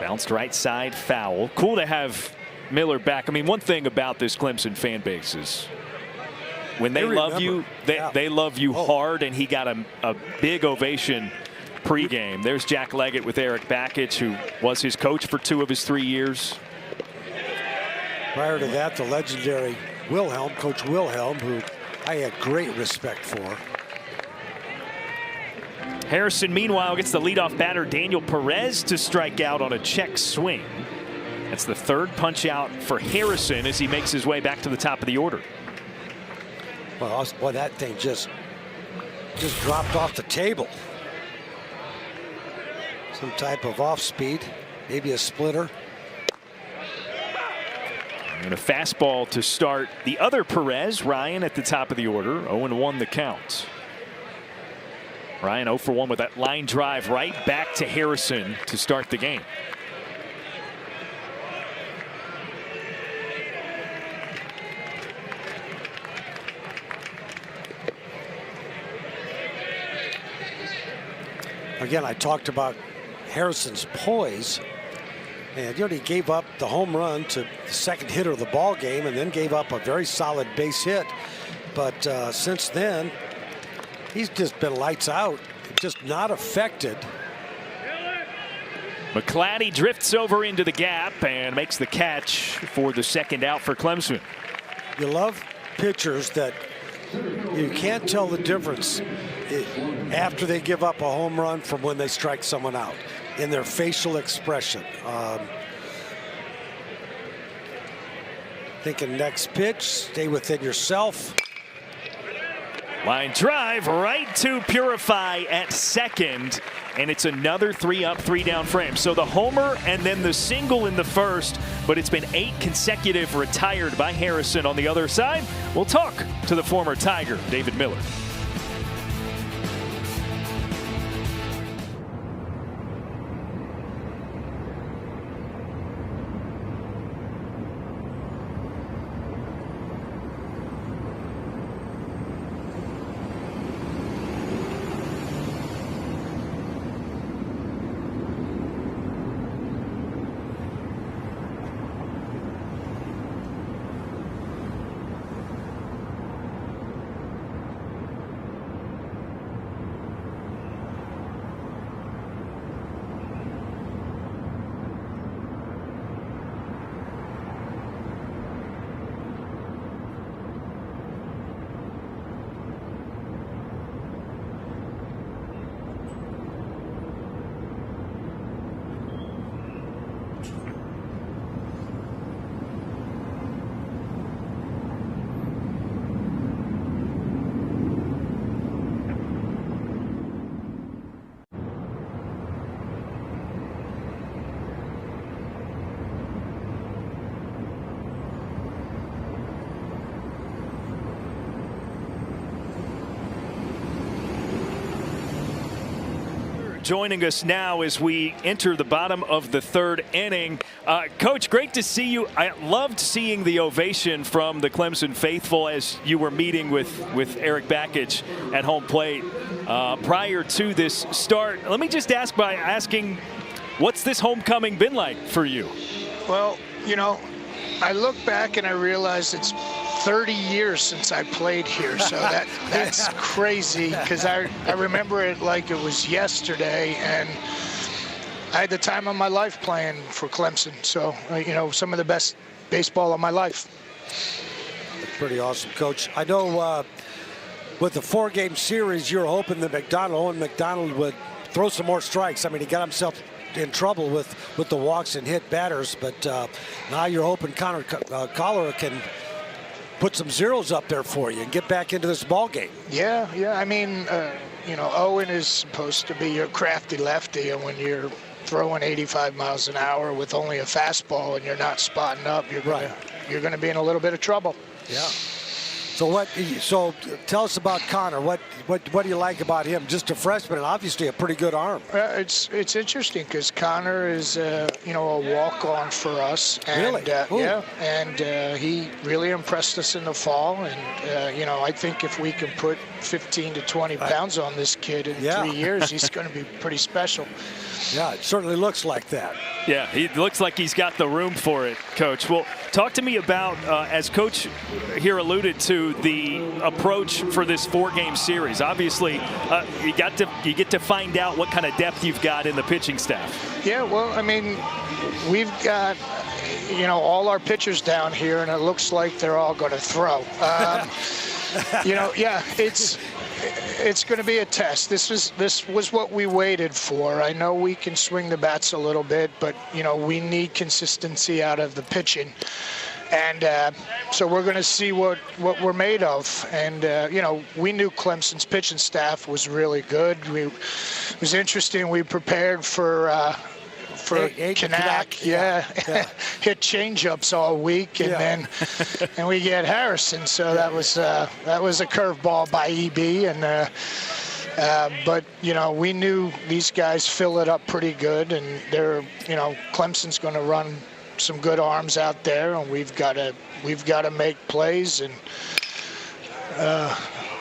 Speaker 1: Bounced right side, foul. Cool to have Miller back. I mean, one thing about this Clemson fan base is when they love you, they love you hard, and he got a big ovation pregame. There's Jack Leggett with Eric Bakich, who was his coach for 2 of his 3 years.
Speaker 2: Prior to that, the legendary Wilhelm, Coach Wilhelm, who I had great respect for.
Speaker 1: Harrison, meanwhile, gets the leadoff batter Daniel Perez to strike out on a check swing. That's the 3rd punch out for Harrison as he makes his way back to the top of the order.
Speaker 2: Well, boy, that thing just dropped off the table. Some type of off speed, maybe a splitter.
Speaker 1: And a fastball to start the other Perez, Ryan, at the top of the order. 0-1 the count. Ryan 0 for 1 with that line drive right back to Harrison to start the game.
Speaker 2: Again, I talked about Harrison's poise. And he gave up the home run to the second hitter of the ball game, and then gave up a very solid base hit. But since then, he's just been lights out, just not affected.
Speaker 1: McClatty drifts over into the gap and makes the catch for the second out for Clemson.
Speaker 2: You love pitchers that You can't tell the difference after they give up a home run from when they strike someone out in their facial expression. Thinking next pitch, stay within yourself.
Speaker 1: Line drive right to Purify at second, and it's another 3 up, 3 down frame. So the homer and then the single in the first, but it's been 8 consecutive retired by Harrison on the other side. We'll talk to the former Tiger, David Miller. Joining us now as we enter the bottom of the third inning. Coach, great to see you. I loved seeing the ovation from the Clemson faithful as you were meeting with Eric Bakich at home plate prior to this start. Let me just ask by asking, what's this homecoming been like for you?
Speaker 3: Well, you know, I look back and I realize it's 30 years since I played here, so that's crazy, because I remember it like it was yesterday, and I had the time of my life playing for Clemson. So, you know, some of the best baseball of my life.
Speaker 2: That's pretty awesome, Coach. I know with the 4-game series, you're hoping that Owen McDonald would throw some more strikes. I mean, he got himself in trouble with the walks and hit batters, but now you're hoping Connor Cholera can put some zeros up there for you and get back into this ball game.
Speaker 3: Yeah. I mean, you know, Owen is supposed to be your crafty lefty, and when you're throwing 85 miles an hour with only a fastball and you're not spotting up, you're going to be in a little bit of trouble.
Speaker 2: Yeah. So tell us about Connor. What do you like about him? Just a freshman and obviously a pretty good arm.
Speaker 3: It's interesting because Connor is you know, a walk-on for us. And,
Speaker 2: really?
Speaker 3: Yeah, and he really impressed us in the fall. And you know, I think if we can put 15 to 20 pounds on this kid in 3 years, he's going to be pretty special.
Speaker 2: Yeah, it certainly looks like that.
Speaker 1: Yeah, he looks like he's got the room for it, Coach. Well, talk to me about, as Coach here alluded to, the approach for this 4-game series. Obviously, you get to find out what kind of depth you've got in the pitching staff.
Speaker 3: Yeah, well, I mean, we've got, you know, all our pitchers down here, and it looks like they're all going to throw. You know, yeah, it's going to be a test. This was what we waited for. I know we can swing the bats a little bit, but you know, we need consistency out of the pitching, and so we're going to see what we're made of. And you know, we knew Clemson's pitching staff was really good. It was interesting. We prepared for Kanak, yeah. Hit change-ups all week, and then and we get Harrison. So that was a curveball by EB, and but you know, we knew these guys fill it up pretty good, and they're, you know, Clemson's going to run some good arms out there, and we've got to make plays. And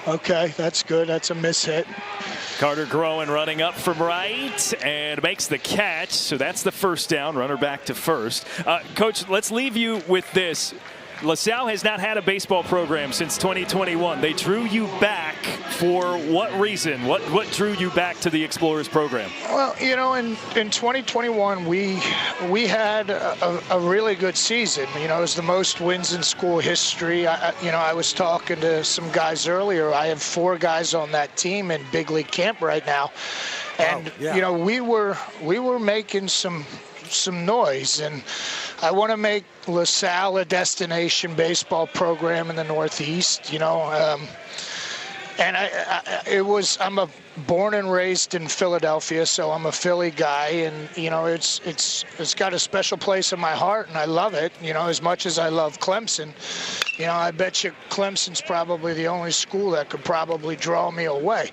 Speaker 3: okay, that's good. That's a miss hit.
Speaker 1: Carter Groen running up from right and makes the catch. So that's the first down. Runner back to first. Coach, let's leave you with this. LaSalle has not had a baseball program since 2021. They drew you back for what reason? What drew you back to the Explorers program?
Speaker 3: Well, you know, in 2021, we had a really good season. You know, it was the most wins in school history. I was talking to some guys earlier. I have 4 guys on that team in big league camp right now. And,
Speaker 2: wow, yeah.
Speaker 3: you know, we were making some noise, and I want to make LaSalle a destination baseball program in the Northeast, you know. And I'm a born and raised in Philadelphia, so I'm a Philly guy, and you know it's got a special place in my heart, and I love it. You know, as much as I love Clemson, you know, I bet you Clemson's probably the only school that could probably draw me away.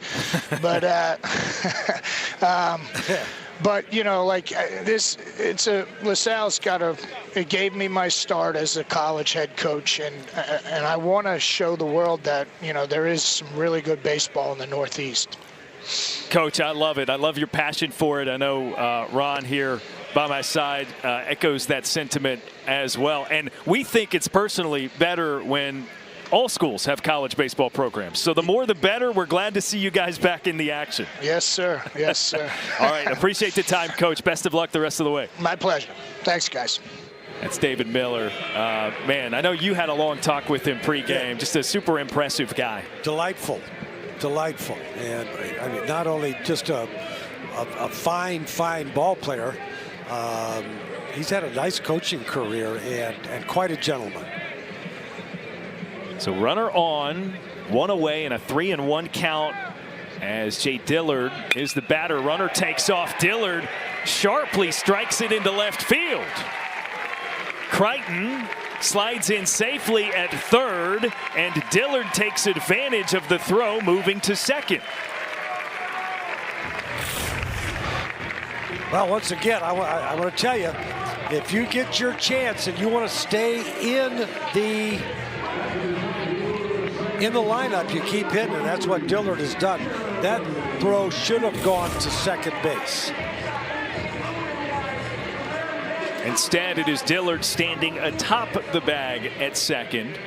Speaker 3: But but you know, like LaSalle's it gave me my start as a college head coach, and I want to show the world that, you know, there is some really good baseball in the Northeast.
Speaker 1: Coach, I love it. I love your passion for it. I know Ron here by my side echoes that sentiment as well. And we think it's personally better when all schools have college baseball programs. So the more the better. We're glad to see you guys back in the action.
Speaker 3: Yes, sir. Yes, sir.
Speaker 1: All right. Appreciate the time, Coach. Best of luck the rest of the way.
Speaker 3: My pleasure. Thanks, guys.
Speaker 1: That's David Miller. Man, I know you had a long talk with him pregame. Yeah. Just a super impressive guy.
Speaker 2: Delightful. And I mean, not only just a fine ball player, he's had a nice coaching career and quite a gentleman.
Speaker 1: So runner on, 1 away, and a 3-1 count as Jay Dillard is the batter. Runner takes off. Dillard sharply strikes it into left field. Crichton slides in safely at third, and Dillard takes advantage of the throw, moving to second.
Speaker 2: Well, once again, I want to tell you, if you get your chance and you want to stay in the lineup, you keep hitting, and that's what Dillard has done. That throw should have gone to second base.
Speaker 1: Instead, it is Dillard standing atop the bag at second.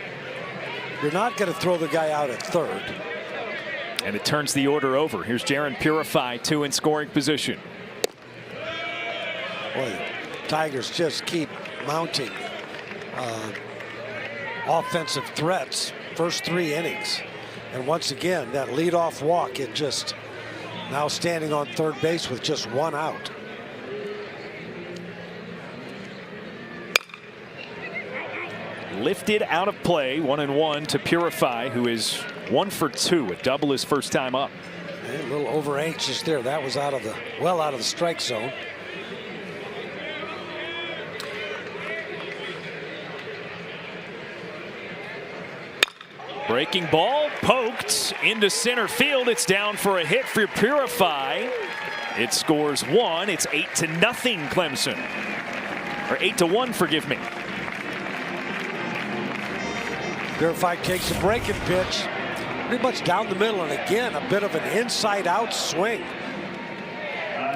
Speaker 2: You're not going to throw the guy out at third.
Speaker 1: And it turns the order over. Here's Jaron Purify, 2 in scoring position.
Speaker 2: Boy, the Tigers just keep mounting offensive threats. First 3 innings. And once again, that leadoff walk, it just now standing on third base with just 1 out.
Speaker 1: Lifted out of play, 1-1 to Purify, who is 1 for 2, a double his first time up.
Speaker 2: And a little over anxious there. That was out of the strike zone.
Speaker 1: Breaking ball, poked into center field. It's down for a hit for Purify. It scores 1. It's 8-0 Clemson. Or 8-1, forgive me.
Speaker 2: Purify takes a breaking pitch. Pretty much down the middle, and again, a bit of an inside-out swing.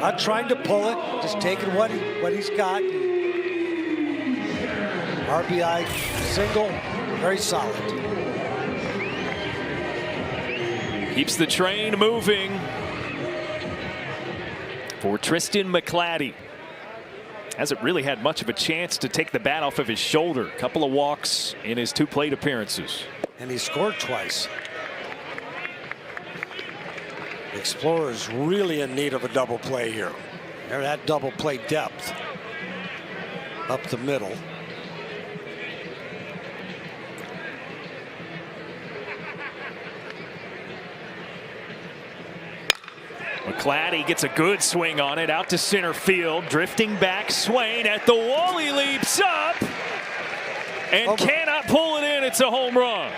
Speaker 2: Not trying to pull it, just taking what he's got. RBI single, very solid.
Speaker 1: Keeps the train moving for Tristan McClatty. Hasn't really had much of a chance to take the bat off of his shoulder. A couple of walks in his 2 plate appearances.
Speaker 2: And he scored twice. The Explorers really in need of a double play here. They're that double play depth up the middle.
Speaker 1: McClatty gets a good swing on it, out to center field, drifting back. Swain at the wall, he leaps up and cannot pull it in. It's a home run.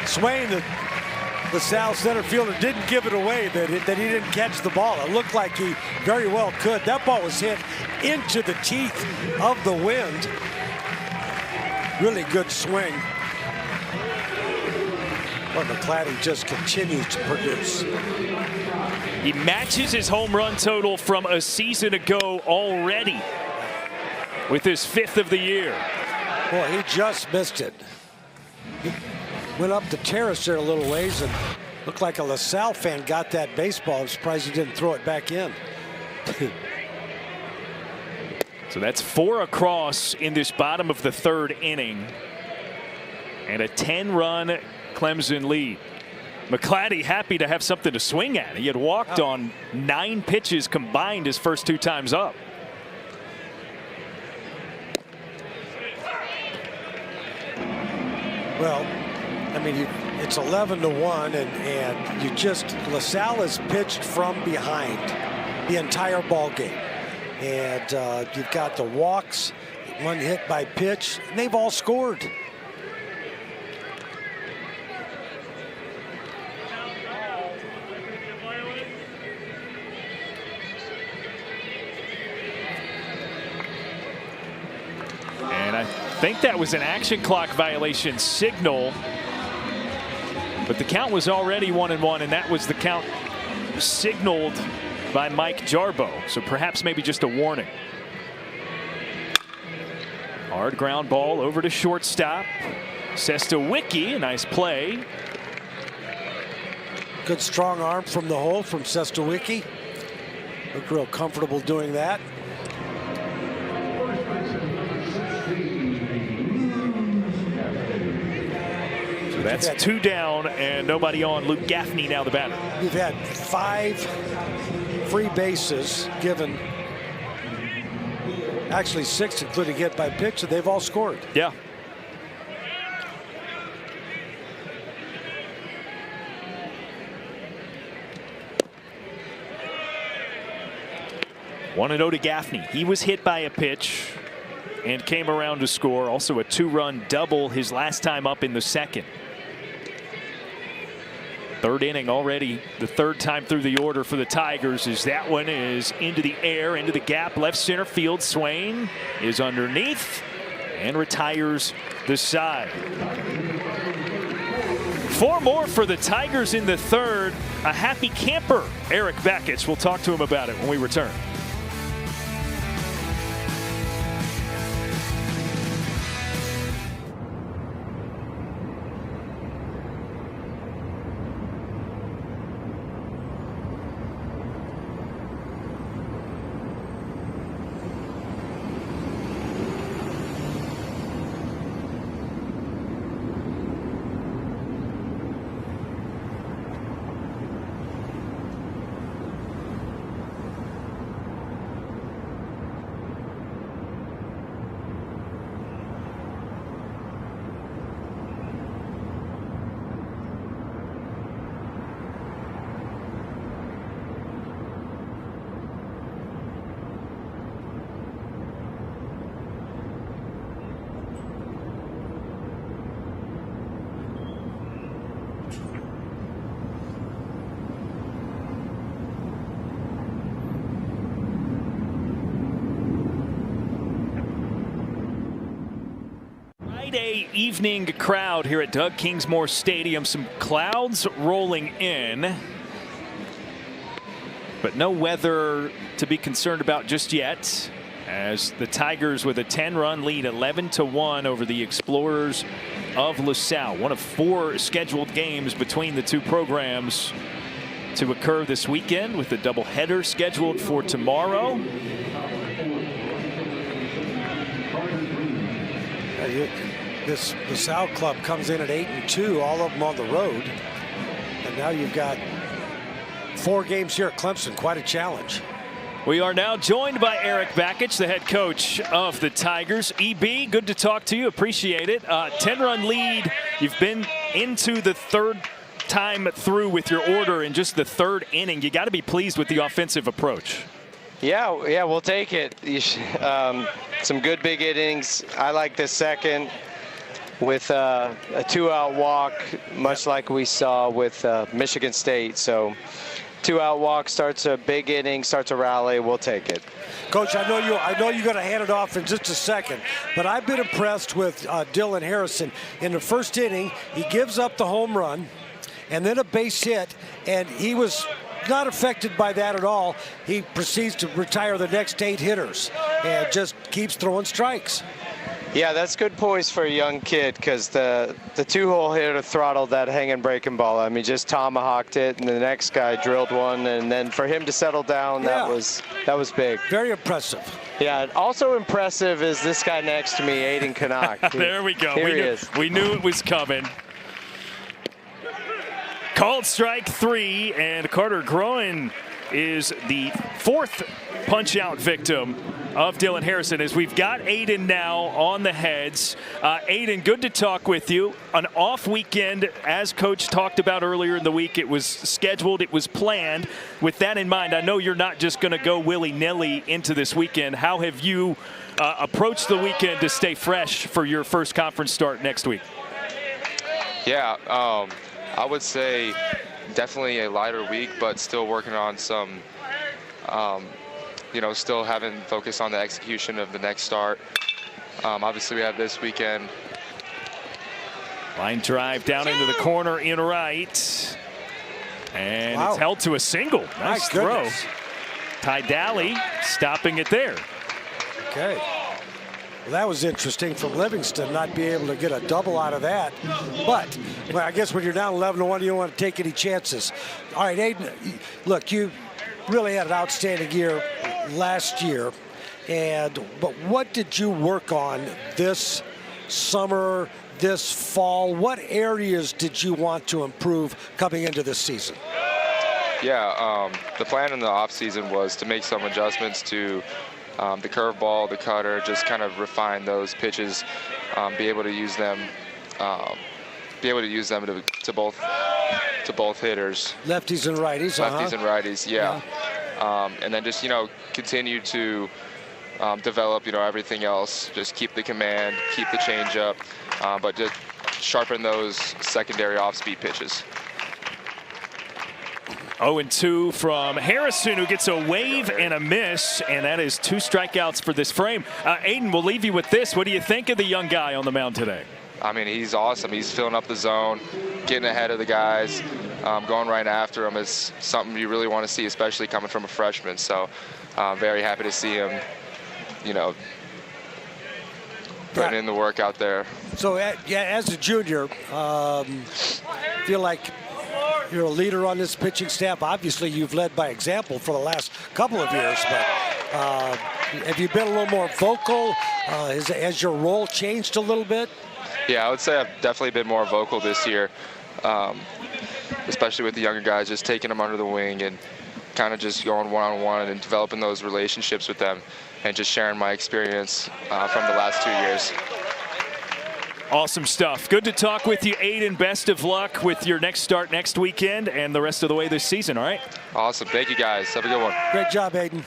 Speaker 2: Swain, the Salle center fielder, didn't give it away that he didn't catch the ball. It looked like he very well could. That ball was hit into the teeth of the wind. Really good swing. But McClatty just continues to produce.
Speaker 1: He matches his home run total from a season ago already with his 5th of the year.
Speaker 2: Boy, he just missed it. He went up the terrace there a little ways and looked like a LaSalle fan got that baseball. I'm surprised he didn't throw it back in.
Speaker 1: So that's 4 across in this bottom of the 3rd inning. And a 10-run Clemson lead. McClatty happy to have something to swing at. He had walked on 9 pitches combined his first 2 times up.
Speaker 2: Well, I mean, it's 11-1, and you just LaSalle has pitched from behind the entire ball game, and you've got the walks, 1 hit by pitch, and they've all scored.
Speaker 1: And I think that was an action clock violation signal, but the count was already 1-1, and that was the count signaled by Mike Jarbo. So perhaps maybe just a warning. Hard ground ball over to shortstop. Sestawicki, a nice play.
Speaker 2: Good strong arm from the hole from Sestawicki. Looked real comfortable doing that.
Speaker 1: So that's 2 down and nobody on. Luke Gaffney now the batter.
Speaker 2: You've had 5 free bases given. Actually 6, including hit by pitch, and they've all scored.
Speaker 1: Yeah. One and 0 to Gaffney. He was hit by a pitch and came around to score. Also a 2-run double his last time up in the 2nd. 3rd inning already, the 3rd time through the order for the Tigers, as that one is into the air, into the gap, left center field. Swain is underneath and retires the side. 4 more for the Tigers in the 3rd. A happy camper, Eric Bakich. We'll talk to him about it when we return. Friday evening crowd here at Doug Kingsmore Stadium. Some clouds rolling in, but no weather to be concerned about just yet, as the Tigers with a 10-run lead, 11-1 over the Explorers of LaSalle. One of 4 scheduled games between the 2 programs to occur this weekend, with a doubleheader scheduled for tomorrow.
Speaker 2: This LaSalle club comes in at 8-2, all of them on the road, and now you've got 4 games here at Clemson. Quite a challenge.
Speaker 1: We are now joined by Eric Bakich, the head coach of the Tigers. EB, good to talk to you. Appreciate it. 10-run lead. You've been into the 3rd time through with your order in just the 3rd inning. You got to be pleased with the offensive approach.
Speaker 4: Yeah, we'll take it. Some good big innings. I like the 2nd with a 2-out walk, much like we saw with Michigan State. So 2-out walk starts a big inning, starts a rally. We'll take it.
Speaker 2: Coach, I know you're going to hand it off in just a second, but I've been impressed with Dylan Harrison. In the 1st inning, he gives up the home run and then a base hit, and he was not affected by that at all. He proceeds to retire the next 8 hitters and just keeps throwing strikes.
Speaker 4: Yeah, that's good poise for a young kid, because the 2-hole hitter throttled that hanging breaking ball. I mean, just tomahawked it, and the next guy drilled one, and then for him to settle down, that was big.
Speaker 2: Very impressive.
Speaker 4: Yeah, also impressive is this guy next to me, Aiden Canuck.
Speaker 1: There we go.
Speaker 4: Here
Speaker 1: We knew it was coming. Called strike 3, and Carter Groen is the 4th punch-out victim of Dylan Harrison, as we've got Aiden now on the heads. Aiden, good to talk with you. An off weekend, as Coach talked about earlier in the week. It was scheduled, it was planned. With that in mind, I know you're not just going to go willy-nilly into this weekend. How have you approached the weekend to stay fresh for your first conference start next week?
Speaker 5: Yeah, I would say definitely a lighter week, but still working on some still having focus on the execution of the next start. Obviously, we have this weekend.
Speaker 1: Line drive down into the corner in right. And It's held to a single. Nice throw. Ty Daly stopping it there.
Speaker 2: Okay. Well, that was interesting from Livingston, not be able to get a double out of that. But I guess when you're down 11-1, you don't want to take any chances. All right, Aiden, look, you really had an outstanding year last year. But what did you work on this summer, this fall? What areas did you want to improve coming into this season?
Speaker 5: Yeah, the plan in the offseason was to make some adjustments to the curveball, the cutter, just kind of refine those pitches, be able to use them to both hitters.
Speaker 2: Lefties and righties.
Speaker 5: Lefties and righties, yeah. And then just continue to develop everything else. Just keep the command, keep the changeup, but just sharpen those secondary off-speed pitches.
Speaker 1: 0-2 from Harrison, who gets a wave and a miss, and that is 2 strikeouts for this frame. Aiden, we'll leave you with this. What do you think of the young guy on the mound today?
Speaker 5: I mean, he's awesome. He's filling up the zone, getting ahead of the guys, going right after him is something you really want to see, especially coming from a freshman. So I'm very happy to see him, putting in the work out there.
Speaker 2: So, as a junior, feel like you're a leader on this pitching staff. Obviously, you've led by example for the last couple of years, but have you been a little more vocal? Has your role changed a little bit?
Speaker 5: Yeah, I would say I've definitely been more vocal this year, especially with the younger guys, just taking them under the wing and kind of just going one-on-one and developing those relationships with them and just sharing my experience from the last 2 years.
Speaker 1: Awesome stuff. Good to talk with you, Aiden. Best of luck with your next start next weekend and the rest of the way this season, all right?
Speaker 5: Awesome. Thank you, guys. Have a good one.
Speaker 2: Great job, Aiden.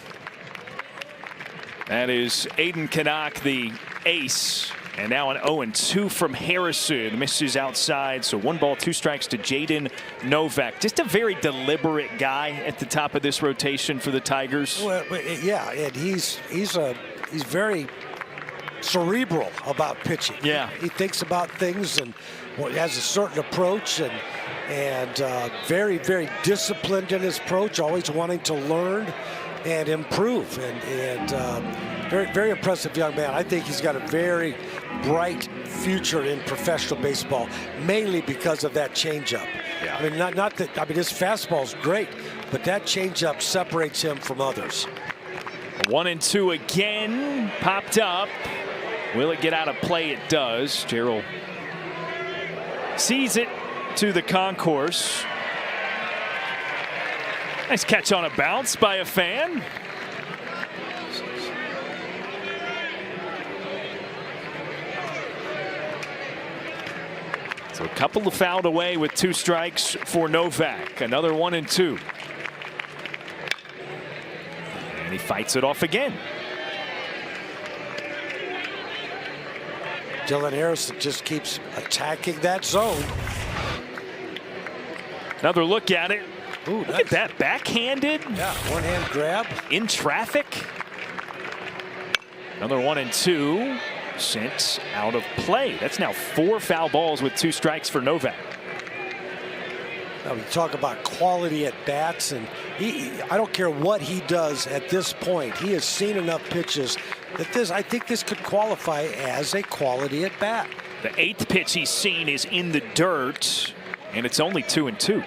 Speaker 1: That is Aiden Canuck, the ace. And now an 0-2 from Harrison. Misses outside, so 1 ball, 2 strikes to Jaden Novak. Just a very deliberate guy at the top of this rotation for the Tigers.
Speaker 2: Well, yeah, and he's very cerebral about pitching.
Speaker 1: Yeah.
Speaker 2: He thinks about things and has a certain approach and very, very disciplined in his approach, always wanting to learn and improve. And very, very impressive young man. I think he's got a very bright future in professional baseball, mainly because of that changeup.
Speaker 1: Yeah.
Speaker 2: I mean, not that. I mean, his fastball's great, but that changeup separates him from others.
Speaker 1: 1-2 again, popped up. Will it get out of play? It does. Gerald sees it to the concourse. Nice catch on a bounce by a fan. So a couple of fouled away with 2 strikes for Novak. Another 1-2. And he fights it off again.
Speaker 2: Dylan Harrison just keeps attacking that zone.
Speaker 1: Another look at it.
Speaker 2: Ooh,
Speaker 1: look at that, backhanded.
Speaker 2: Yeah, one-hand grab.
Speaker 1: In traffic. Another 1-2. Sent out of play. That's now 4 foul balls with 2 strikes for Novak.
Speaker 2: Now we talk about quality at bats and I don't care what he does at this point. He has seen enough pitches that I think this could qualify as a quality at bat.
Speaker 1: The 8th pitch he's seen is in the dirt, and it's only 2-2.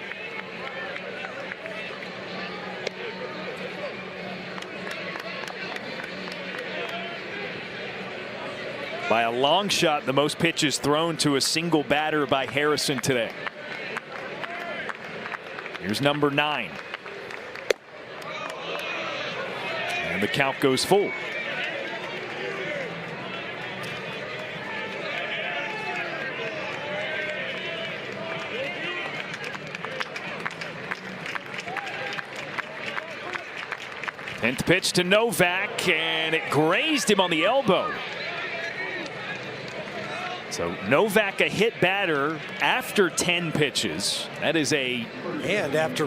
Speaker 1: By a long shot, the most pitches thrown to a single batter by Harrison today. Here's number 9. And the count goes full. Tenth pitch to Novak, and it grazed him on the elbow. So Novak a hit batter after 10 pitches. That is a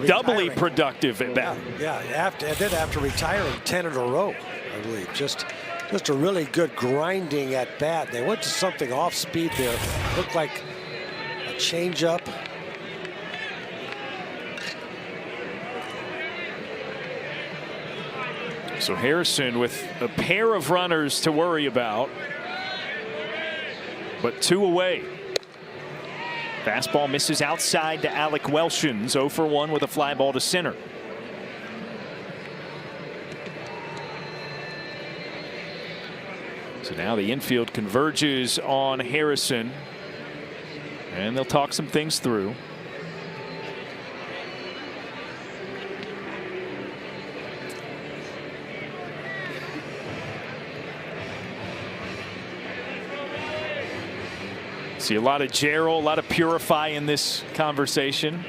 Speaker 1: doubly productive at bat.
Speaker 2: Yeah, after retiring 10 in a row, I believe. Just a really good grinding at bat. They went to something off speed there. Looked like a changeup.
Speaker 1: So Harrison with a pair of runners to worry about, but 2 away. Fastball misses outside to Alec Welshins, 0 for 1 with a fly ball to center. So now the infield converges on Harrison, and they'll talk some things through. See a lot of Gerald, a lot of Purify in this conversation.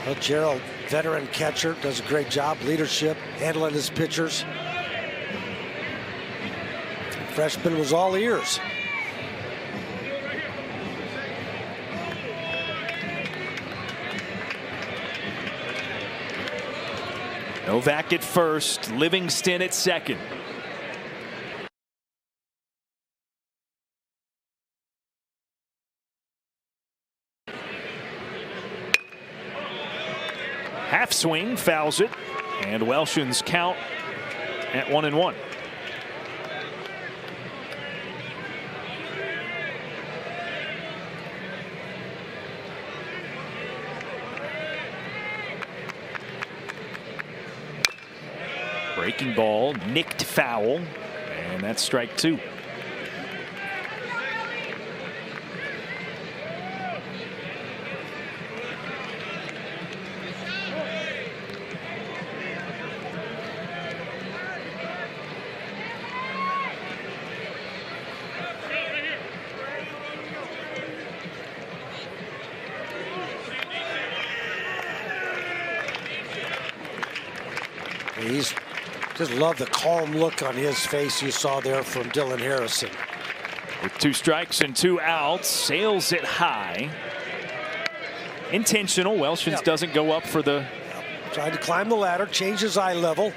Speaker 2: Well, Gerald, veteran catcher, does a great job, leadership, handling his pitchers. Freshman was all ears.
Speaker 1: Novak at first, Livingston at second. Half swing, fouls it, and Welshins count at 1-1. Breaking ball, nicked foul, and that's strike 2.
Speaker 2: He's just love the calm look on his face you saw there from Dylan Harrison.
Speaker 1: With 2 strikes and 2 outs, sails it high. Intentional. Welshins doesn't go up for the.
Speaker 2: Tried to climb the ladder, change his eye level.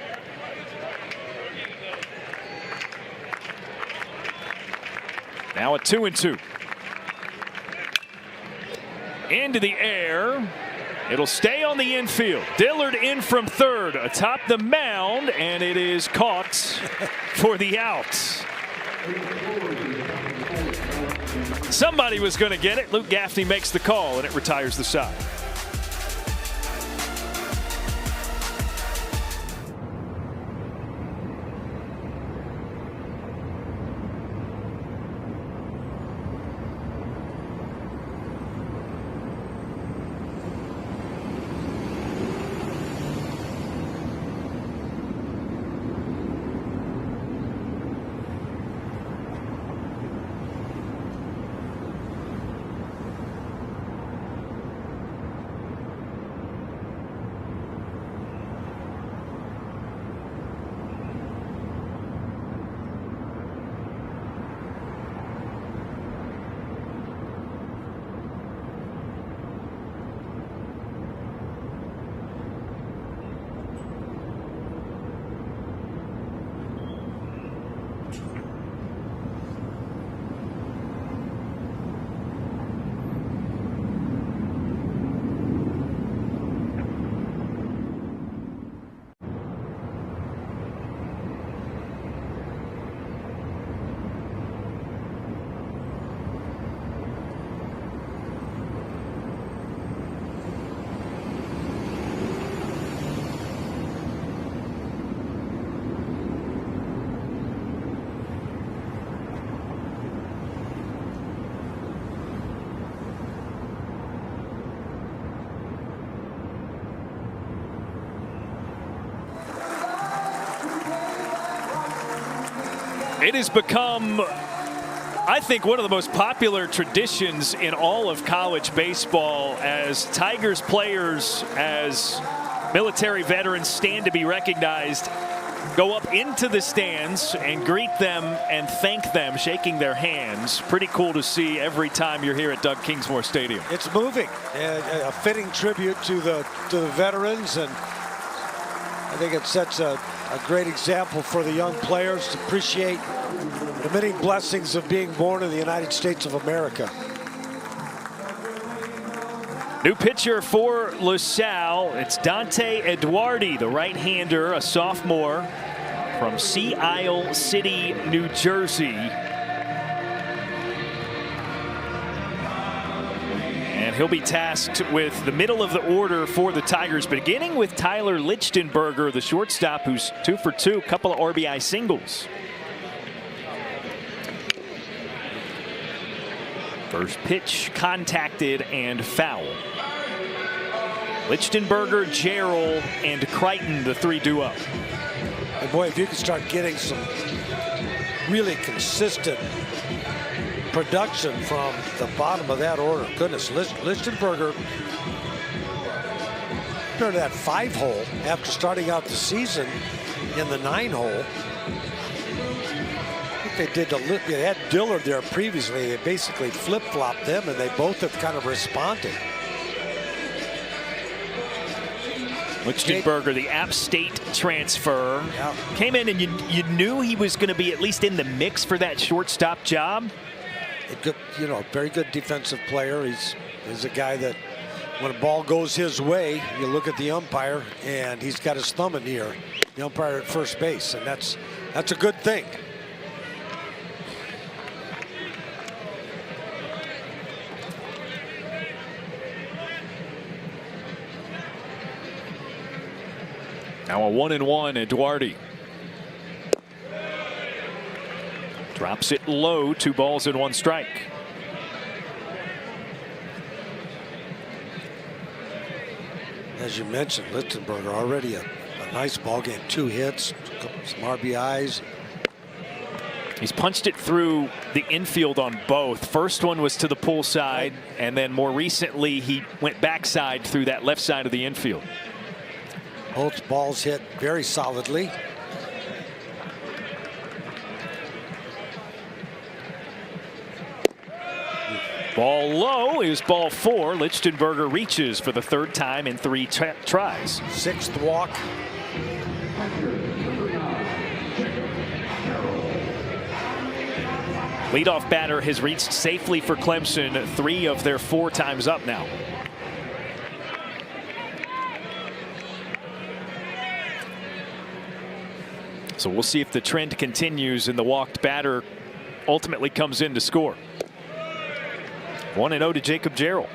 Speaker 1: Now a 2-2. Into the air. It'll stay on the infield. Dillard in from third atop the mound, and it is caught for the out. Somebody was going to get it. Luke Gaffney makes the call, and it retires the side. It has become, I think, one of the most popular traditions in all of college baseball as Tigers players, as military veterans stand to be recognized, go up into the stands and greet them and thank them, shaking their hands. Pretty cool to see every time you're here at Doug Kingsmore Stadium.
Speaker 2: It's moving, a fitting tribute to the veterans, and I think it sets a great example for the young players to appreciate the many blessings of being born in the United States of America.
Speaker 1: New pitcher for LaSalle. It's Dante Eduardi, the right-hander, a sophomore from Sea Isle City, New Jersey. And he'll be tasked with the middle of the order for the Tigers, beginning with Tyler Lichtenberger, the shortstop, who's 2 for 2, couple of RBI singles. First pitch contacted and foul. Lichtenberger, Jarrell, and Crichton, the 3 duo.
Speaker 2: And boy, if you can start getting some really consistent production from the bottom of that order, goodness, Lichtenberger turned that 5-hole after starting out the season in the 9-hole. They had Dillard there previously. They basically flip-flopped them, and they both have kind of responded.
Speaker 1: Lichtenberger, the App State transfer, came in, and you knew he was going to be at least in the mix for that shortstop job.
Speaker 2: Very good defensive player. He's a guy that when a ball goes his way, you look at the umpire, and he's got his thumb in the air. The umpire at first base, and that's a good thing.
Speaker 1: Now a 1-1, Eduardi. Drops it low, 2 balls and 1 strike.
Speaker 2: As you mentioned, Lichtenberger already a nice ball game, 2 hits, some RBIs.
Speaker 1: He's punched it through the infield on both. First one was to the pull side, and then more recently he went backside through that left side of the infield.
Speaker 2: Both balls hit very solidly.
Speaker 1: Ball low is ball 4. Lichtenberger reaches for the 3rd time in 3 tries.
Speaker 2: 6th walk.
Speaker 1: Leadoff batter has reached safely for Clemson 3 of their 4 times up now. So we'll see if the trend continues and the walked batter ultimately comes in to score. 1-0 to Jacob Jarrell.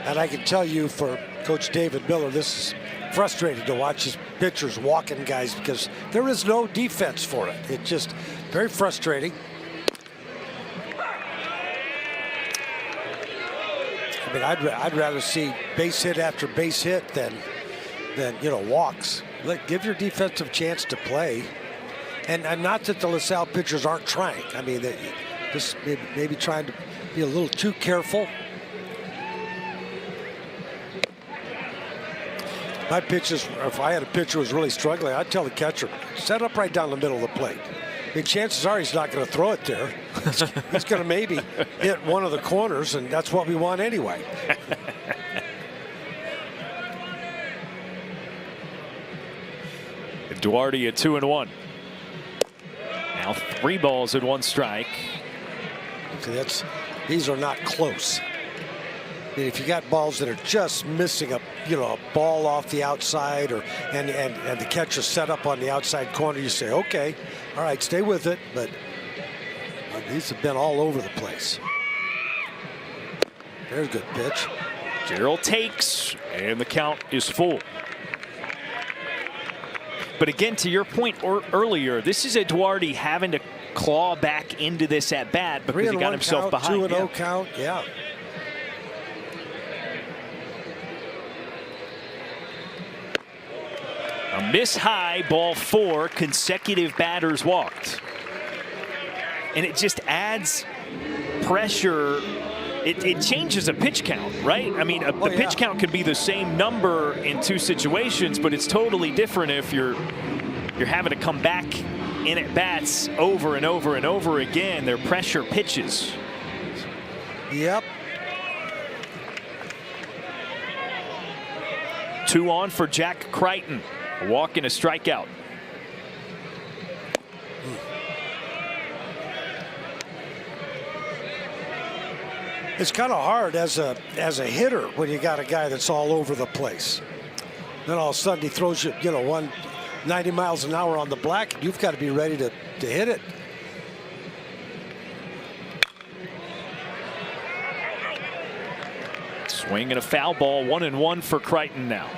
Speaker 2: And I can tell you, for Coach David Miller, this is frustrating to watch his pitchers walking guys because there is no defense for it. It's just very frustrating. I mean, I'd rather see base hit after base hit than walks. Give your defensive chance to play, and not that the LaSalle pitchers aren't trying. I mean, they just maybe trying to be a little too careful. My pitches, if I had a pitcher who was really struggling, I'd tell the catcher, set up right down the middle of the plate. I mean, chances are he's not going to throw it there. He's going to maybe hit one of the corners, and that's what we want anyway.
Speaker 1: Eduardi at 2-1. Now 3 balls and 1 strike.
Speaker 2: Okay, these are not close. I mean, if you got balls that are just missing a ball off the outside, and the catcher set up on the outside corner, you say, okay, all right, stay with it. But these have been all over the place. Very good pitch.
Speaker 1: Jarrell takes, and the count is full. But again, to your point earlier, this is Eduardi having to claw back into this at bat because he got himself behind.
Speaker 2: 2-0 count, yeah.
Speaker 1: A miss high, ball 4, consecutive batters walked. And it just adds pressure. It changes a pitch count, right? I mean, the pitch count could be the same number in 2 situations, but it's totally different if you're having to come back in at bats over and over and over again. They're pressure pitches.
Speaker 2: Yep.
Speaker 1: 2 on for Jack Crichton. A walk and a strikeout.
Speaker 2: It's kind of hard as a hitter when you got a guy that's all over the place. Then all of a sudden he throws you, 90 miles an hour on the black, and you've got to be ready to hit it.
Speaker 1: Swing and a foul ball, 1-1 for Crichton now.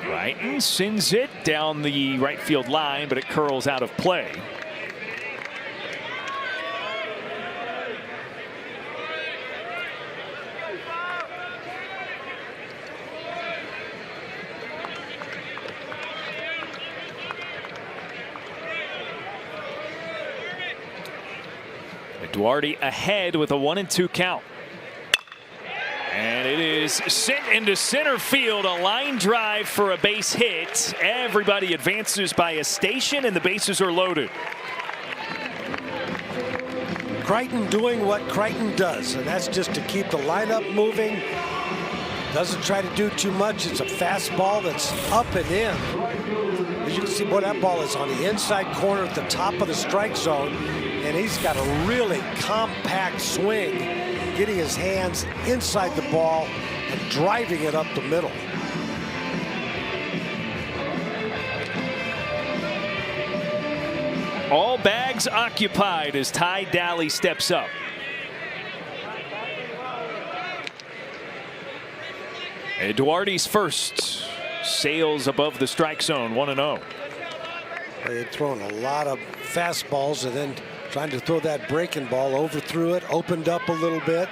Speaker 1: Crichton sends it down the right field line, but it curls out of play. Duarte ahead with a 1-2 count. And it is sent into center field, a line drive for a base hit. Everybody advances by a station, and the bases are loaded.
Speaker 2: Crichton doing what Crichton does, and that's just to keep the lineup moving. Doesn't try to do too much. It's a fastball that's up and in. As you can see, boy, that ball is on the inside corner at the top of the strike zone, and he's got a really compact swing, getting his hands inside the ball and driving it up the middle.
Speaker 1: All bags occupied as Ty Daly steps up. And Duarte's first sails above the strike zone, 1-0.
Speaker 2: They had thrown a lot of fastballs and then trying to throw that breaking ball, overthrew it, opened up a little bit,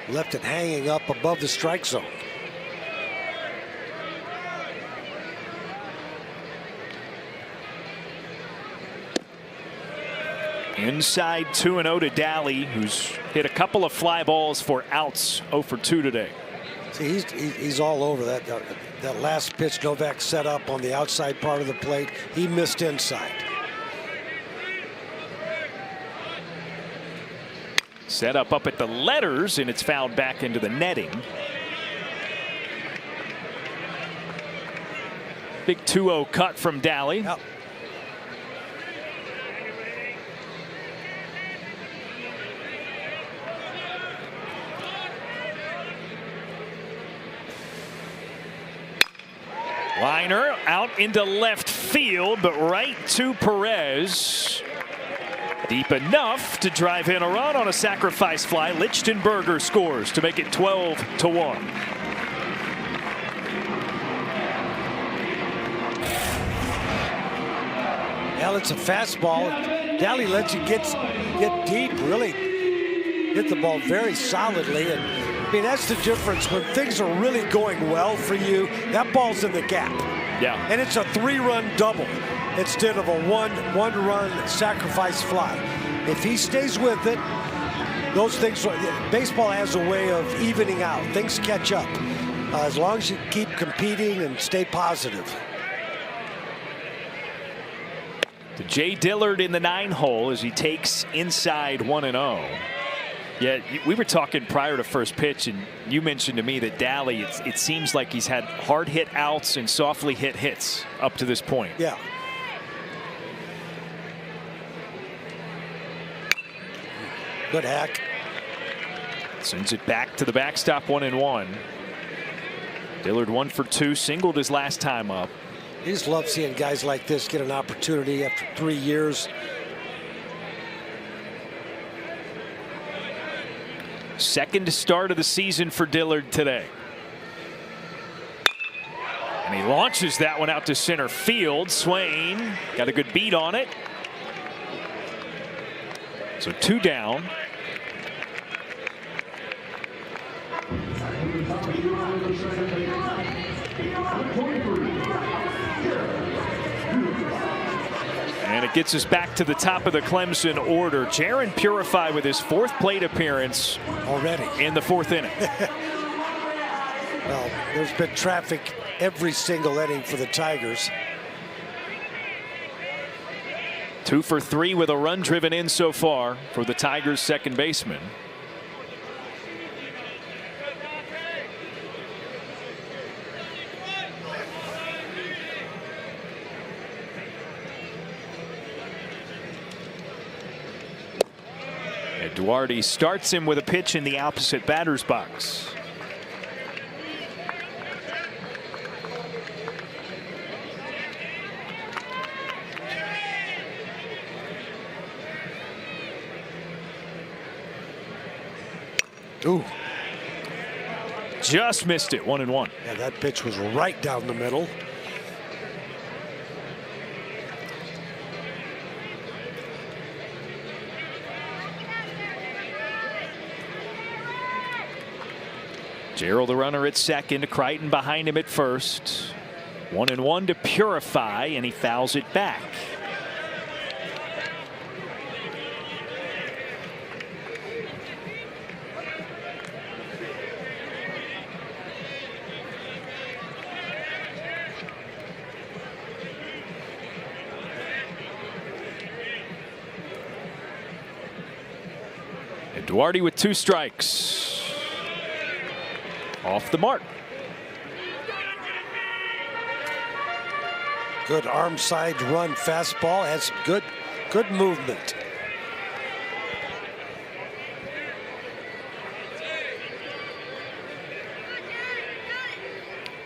Speaker 2: left it hanging up above the strike zone.
Speaker 1: Inside 2-0 to Daly, who's hit a couple of fly balls for outs, 0 for 2 today.
Speaker 2: See, he's all over that. That last pitch Novak set up on the outside part of the plate, he missed inside.
Speaker 1: Set up at the letters, and it's fouled back into the netting. Big 2-0 cut from Daly.
Speaker 2: Yep.
Speaker 1: Liner out into left field, but right to Perez. Deep enough to drive in a run on a sacrifice fly. Lichtenberger scores to make it 12-1.
Speaker 2: Well, it's a fastball. Daly lets you get deep, really hit the ball very solidly. And I mean, that's the difference. When things are really going well for you, that ball's in the gap.
Speaker 1: Yeah.
Speaker 2: And it's a 3-run double instead of a one-run sacrifice fly. If he stays with it, those things, baseball has a way of evening out. Things catch up as long as you keep competing and stay positive.
Speaker 1: To Jay Dillard in the 9-hole as he takes inside 1-0. Yeah, we were talking prior to first pitch, and you mentioned to me that Daly, it seems like he's had hard hit outs and softly hit hits up to this point.
Speaker 2: Yeah. Good hack.
Speaker 1: Sends it back to the backstop, 1-1. Dillard 1 for 2, singled his last time up.
Speaker 2: You just love seeing guys like this get an opportunity after 3 years. Second
Speaker 1: start of the season for Dillard today. And he launches that one out to center field. Swain got a good beat on it. So 2 down. And it gets us back to the top of the Clemson order. Jaron Purify with his 4th plate appearance
Speaker 2: already
Speaker 1: in the 4th inning.
Speaker 2: Well, there's been traffic every single inning for the Tigers.
Speaker 1: 2 for 3 with a run driven in so far for the Tigers' second baseman. Duarte starts him with a pitch in the opposite batter's box.
Speaker 2: Ooh.
Speaker 1: Just missed it. 1-1.
Speaker 2: Yeah, that pitch was right down the middle.
Speaker 1: Gerald the runner at second, Crichton behind him at first. 1-1 to Purify, and he fouls it back. And Duarte with 2 strikes. Off the mark.
Speaker 2: Good arm side run fastball. Has some good movement.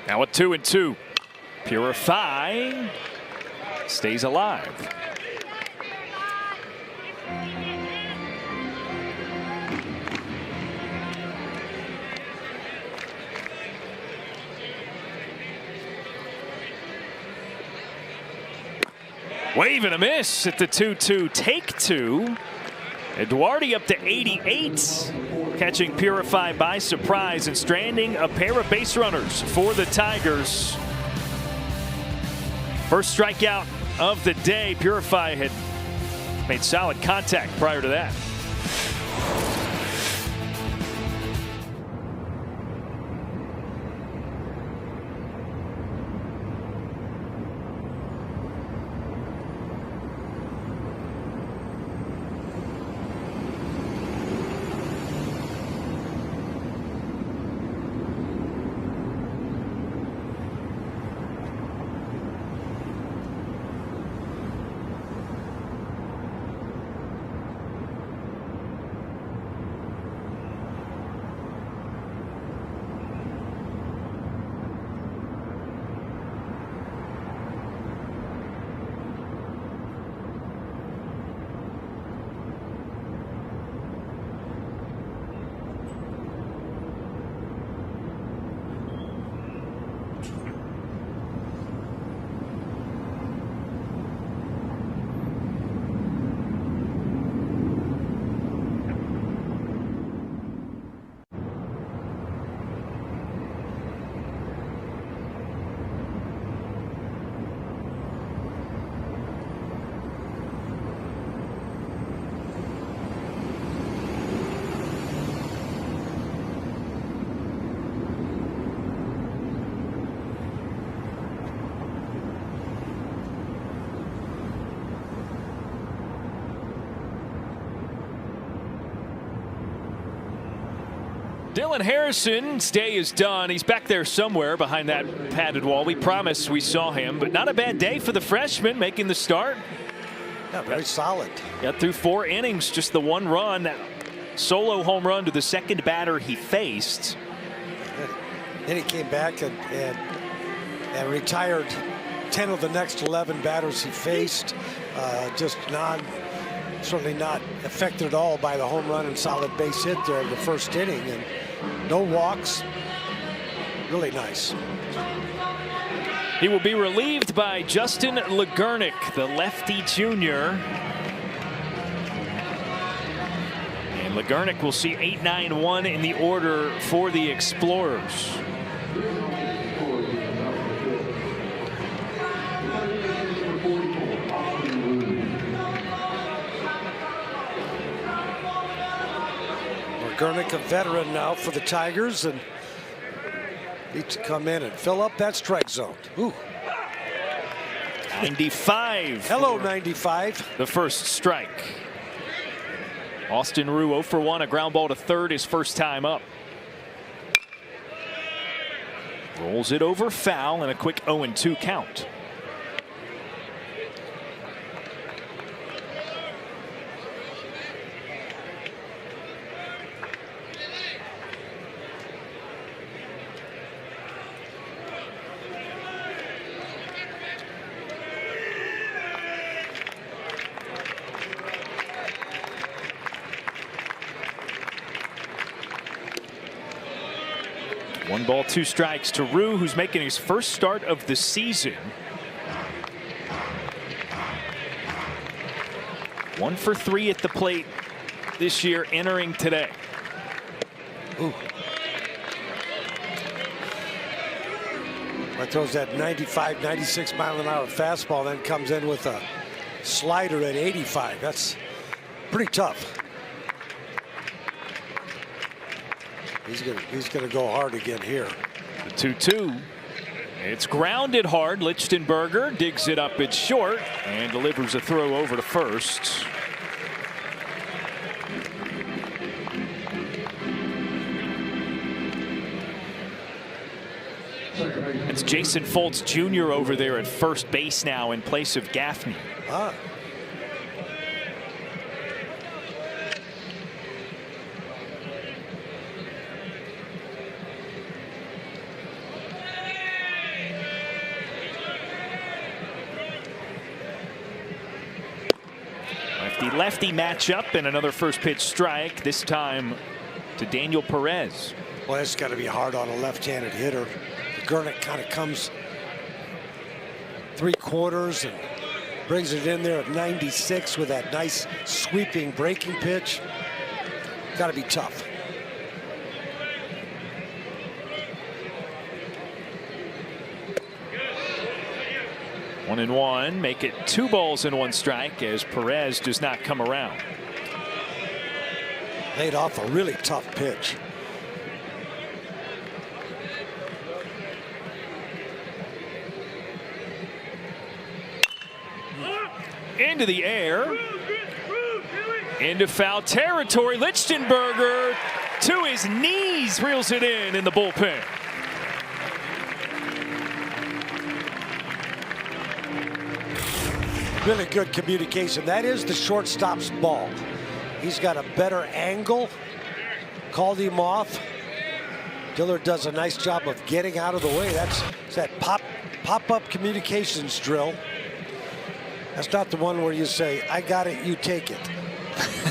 Speaker 1: Now a 2-2. Purify stays alive. Wave and a miss at the 2-2. Take 2. And Duarte up to 88. Catching Purify by surprise and stranding a pair of base runners for the Tigers. First strikeout of the day. Purify had made solid contact prior to that. Dylan Harrison's day is done. He's back there somewhere behind that padded wall. We promised we saw him, but not a bad day for the freshman making the start.
Speaker 2: Yeah, very solid.
Speaker 1: Got through 4 innings, just the 1 run, solo home run to the second batter he faced.
Speaker 2: Then he came back and retired 10 of the next 11 batters he faced. Just certainly not affected at all by the home run and solid base hit there in the first inning, and no walks. Really nice.
Speaker 1: He will be relieved by Justin Legurnick, the lefty junior. And Legurnick will see 8-9-1 in the order for the Explorers.
Speaker 2: Legurnick, a veteran now for the Tigers, and needs to come in and fill up that strike zone. Ooh.
Speaker 1: 95.
Speaker 2: Hello, 95.
Speaker 1: The first strike. Austin Rue 0 for 1, a ground ball to third, his first time up. Rolls it over foul and a quick 0-2 count. One ball, two strikes to Rue, who's making his first start of the season. 1 for 3 at the plate this year, entering today.
Speaker 2: Ooh. But throws that 95, 96 mile-an-hour fastball, then comes in with a slider at 85. That's pretty tough. He's gonna go hard again here.
Speaker 1: The 2-2. It's grounded hard. Lichtenberger digs it up. It's short and delivers a throw over to first. It's Jason Foltz Jr. over there at first base now in place of Gaffney.
Speaker 2: Ah.
Speaker 1: Lefty matchup and another first pitch strike, this time to Daniel Perez.
Speaker 2: Well, it's got to be hard on a left-handed hitter. Legurnick kind of comes 3/4 and brings it in there at 96 with that nice sweeping breaking pitch. Got to be tough.
Speaker 1: One and one, make it 2 balls and 1 strike as Perez does not come around.
Speaker 2: Laid off a really tough pitch.
Speaker 1: Into the air. Into foul territory. Lichtenberger to his knees, reels it in the bullpen.
Speaker 2: Really good communication. That is the shortstop's ball. He's got a better angle. Called him off. Dillard does a nice job of getting out of the way. That's that pop-up communications drill. That's not the one where you say, I got it, you take it.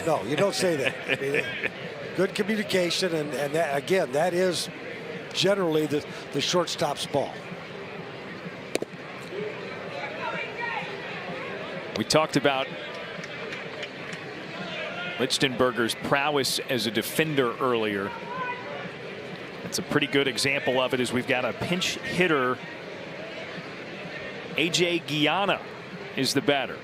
Speaker 2: No, you don't say that. I mean, good communication, and that, again, that is generally the shortstop's ball.
Speaker 1: We talked about Lichtenberger's prowess as a defender earlier. That's a pretty good example of it, as we've got a pinch hitter. A.J. Guyana is the batter.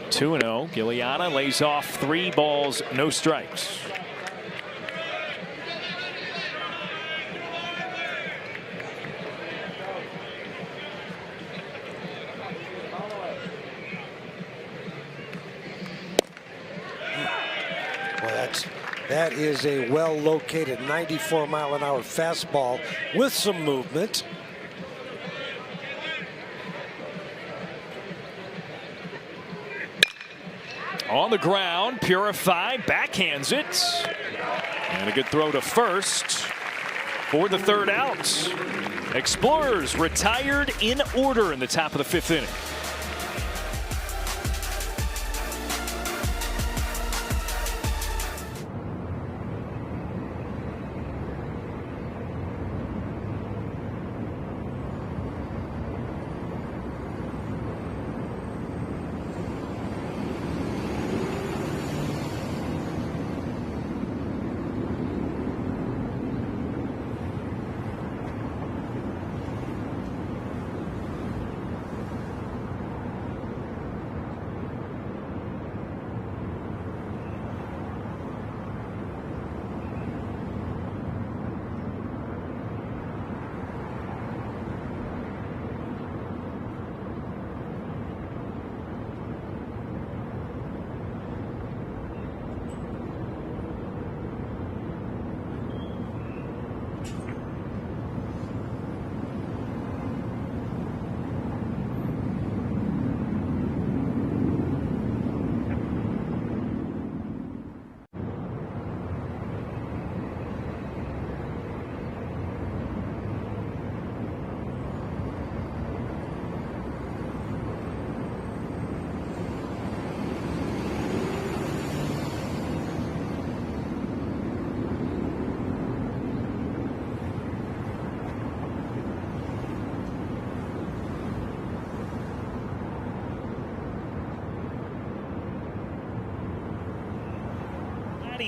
Speaker 1: Two 2-0. Guyana lays off 3 balls, no strikes.
Speaker 2: Well, that is a well-located 94-mile-an-hour fastball with some movement.
Speaker 1: On the ground, Purify backhands it. And a good throw to first. for the third out. Explorers retired in order in the top of the 5th inning.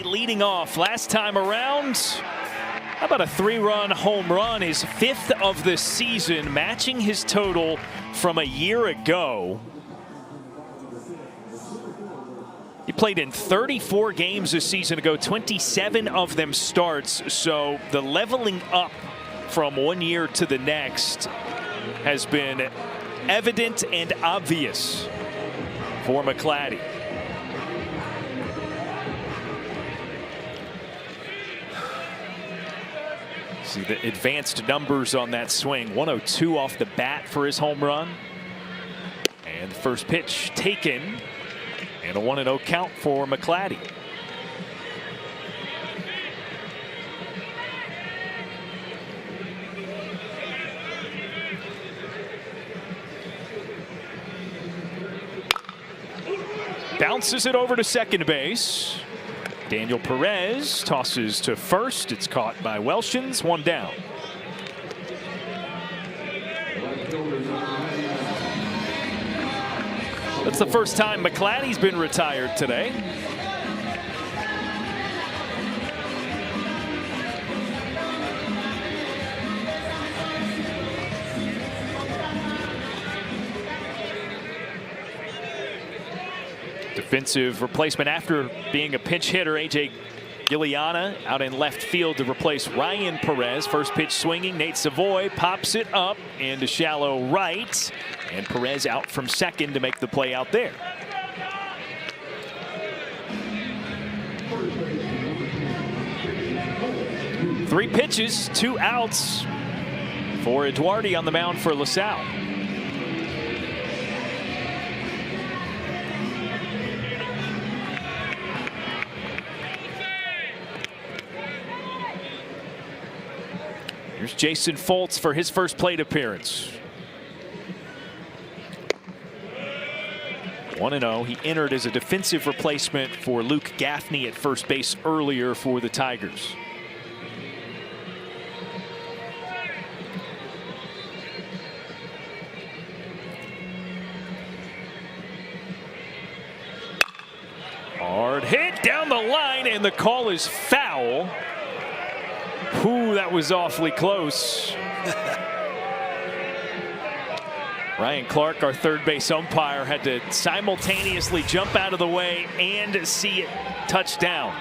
Speaker 1: Leading off last time around. How about a 3-run home run, his 5th of the season, matching his total from a year ago. He played in 34 games a season ago, 27 of them starts, so the leveling up from one year to the next has been evident and obvious for McClatty. See the advanced numbers on that swing. 102 off the bat for his home run. And the first pitch taken. And a 1-0 count for McClatty. Bounces it over to second base. Daniel Perez tosses to first. It's caught by Welshins. 1 down. That's the first time McClatty's been retired today. Defensive replacement after being a pinch hitter. A.J. Giliana out in left field to replace Ryan Perez. First pitch swinging. Nate Savoy pops it up into shallow right. And Perez out from second to make the play out there. Three pitches, 2 outs for Eduardi on the mound for LaSalle. Here's Jason Foltz for his first plate appearance. 1-0. He entered as a defensive replacement for Luke Gaffney at first base earlier for the Tigers. Hard hit down the line, and the call is foul. Ooh, that was awfully close. Ryan Clark, our third base umpire, had to simultaneously jump out of the way and see it touch down.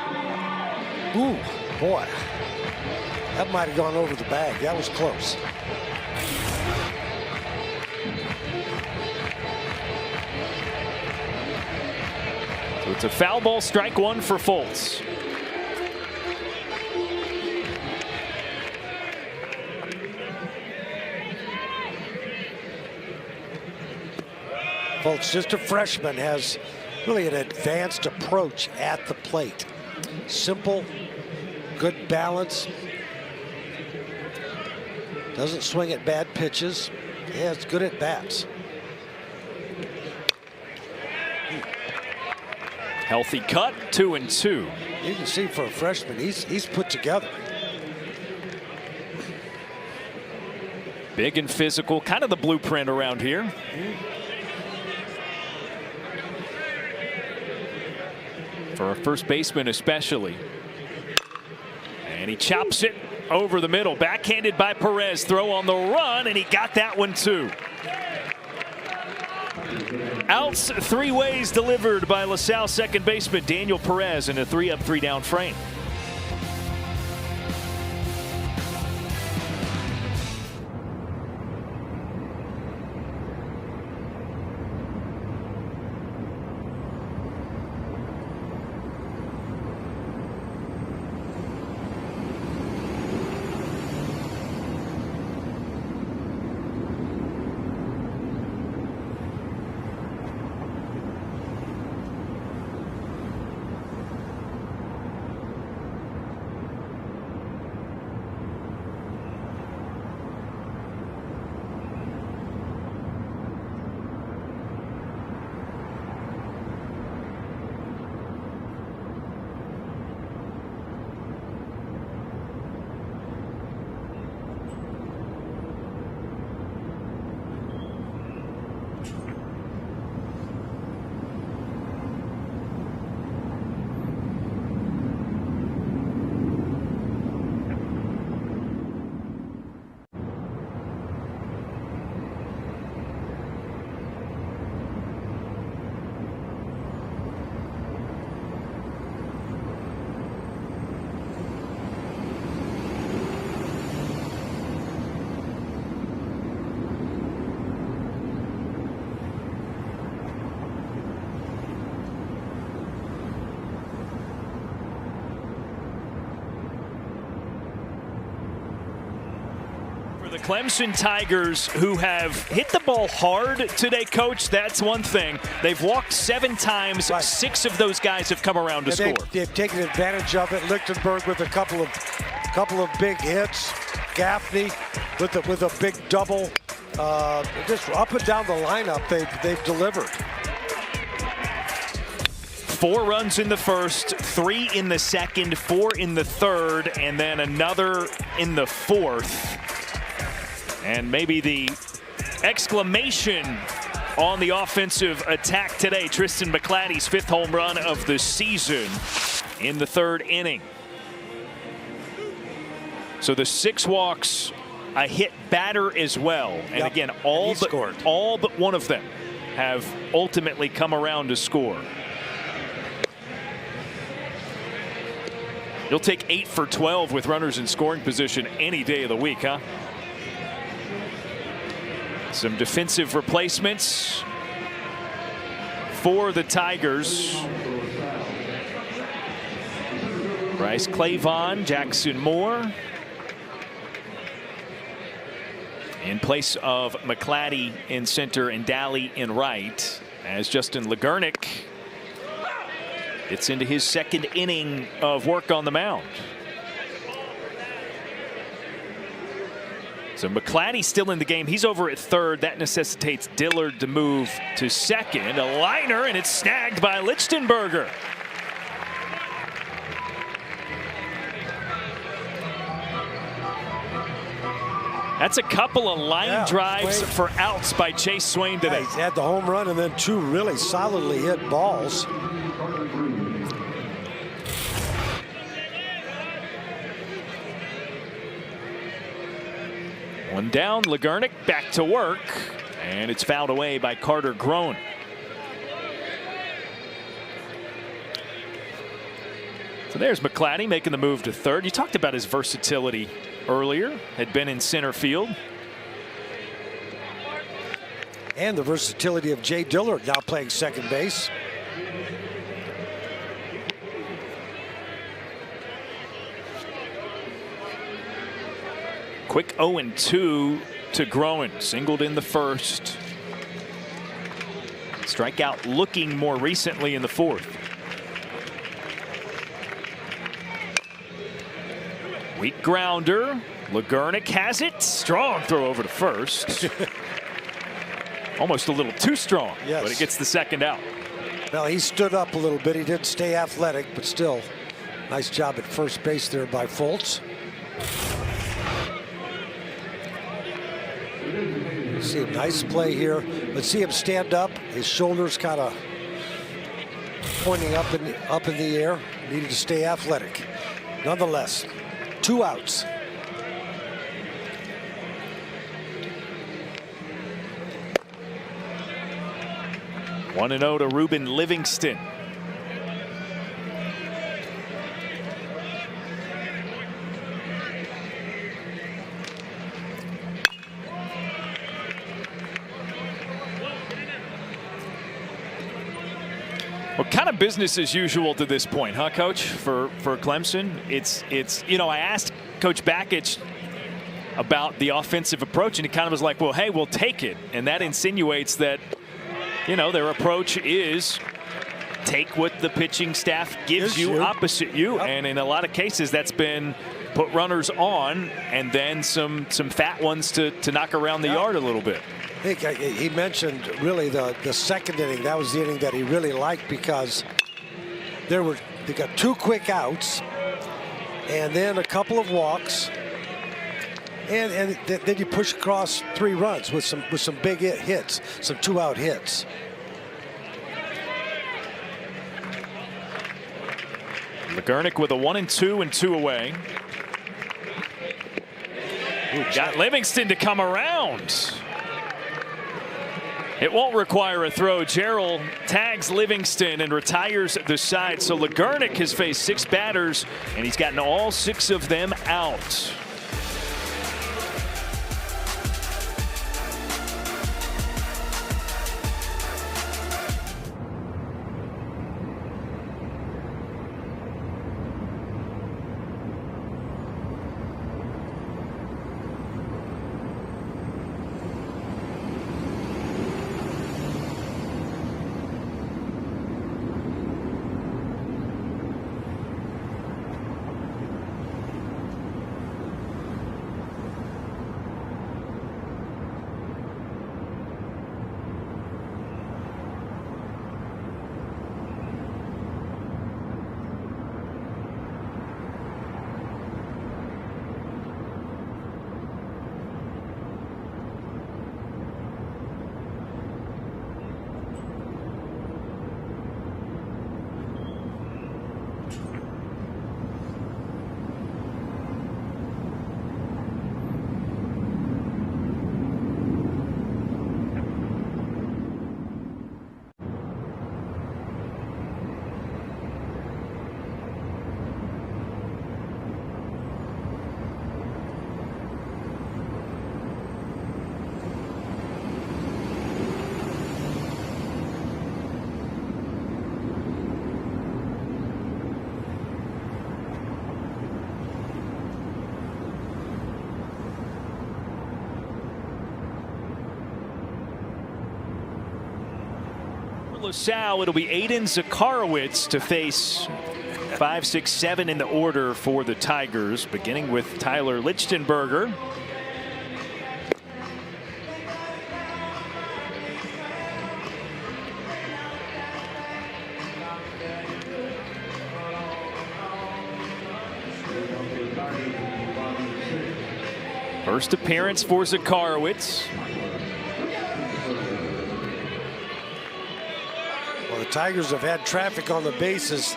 Speaker 2: Ooh, boy. That might have gone over the bag. That was close.
Speaker 1: So it's a foul ball, strike one for Foltz.
Speaker 2: Foltz, just a freshman, has really an advanced approach at the plate. Simple, good balance. Doesn't swing at bad pitches. Yeah, it's good at bats.
Speaker 1: Healthy cut, 2-2.
Speaker 2: You can see for a freshman, he's put together.
Speaker 1: Big and physical, kind of the blueprint around here. For a first baseman especially. And he chops it over the middle. Backhanded by Perez. Throw on the run, and he got that one too. Outs 3 ways delivered by LaSalle second baseman Daniel Perez in a 3-up, 3-down frame. The Clemson Tigers, who have hit the ball hard today, Coach, that's one thing. They've walked 7 times. Right. 6 of those guys have come around to score.
Speaker 2: They've taken advantage of it. Lichtenberg with a couple of big hits. Gaffney with a big double. Just up and down the lineup, they've delivered.
Speaker 1: 4 runs in the first, 3 in the second, 4 in the third, and then another in the fourth. And maybe the exclamation on the offensive attack today, Tristan McClatty's 5th home run of the season in the 3rd inning. So the 6 walks, a hit batter as well. And yep. Again, all but one of them have ultimately come around to score. You'll take 8 for 12 with runners in scoring position any day of the week, huh? Some defensive replacements for the Tigers. Bryce Clavon, Jackson Moore. In place of McClatty in center and Daly in right, as Justin Legurnick gets into his 2nd inning of work on the mound. So McClatty still in the game. He's over at 3rd. That necessitates Dillard to move to 2nd. A liner, and it's snagged by Lichtenberger. That's a couple of line drives for outs by Chase Swain today.
Speaker 2: He's had the home run and then 2 really solidly hit balls.
Speaker 1: One down, Legurnick back to work, and it's fouled away by Carter Groen. So there's McClatty making the move to 3rd. You talked about his versatility earlier, had been in center field.
Speaker 2: And the versatility of Jay Dillard now playing 2nd base.
Speaker 1: Quick 0-2 to Groen. Singled in the 1st. Strikeout looking more recently in the 4th. Weak grounder. Legurnik has it. Strong throw over to first. Almost a little too strong,
Speaker 2: yes.
Speaker 1: But it gets the second out.
Speaker 2: Well, he stood up a little bit. He didn't stay athletic, but still, nice job at first base there by Fultz. See a nice play here. Let's see him stand up. His shoulders kind of pointing up in the air. Needed to stay athletic. Nonetheless, 2 outs.
Speaker 1: One and 0 to Ruben Livingston. Well, kind of business as usual to this point, huh, Coach? For Clemson, it's I asked Coach Bakich about the offensive approach, and he kind of was like, "Well, hey, we'll take it," and that insinuates that their approach is take what the pitching staff gives you, opposite you,
Speaker 2: yep.
Speaker 1: And in a lot of cases, that's been put runners on and then some fat ones to knock around the yard a little bit.
Speaker 2: I think he mentioned really the second inning. That was the inning that he really liked because they got 2 quick outs and then a couple of walks, and then you push across 3 runs with some big hits, some 2-out hits.
Speaker 1: Legurnik with a 1-2 and 2 away. Ooh, got Livingston to come around. It won't require a throw. Gerald tags Livingston and retires the side. So Legurnik has faced 6 batters, and he's gotten all 6 of them out. Salle, it'll be Aiden Zakarowicz to face 5, 6, 7 in the order for the Tigers, beginning with Tyler Lichtenberger. First appearance for Zakarowicz.
Speaker 2: The Tigers have had traffic on the bases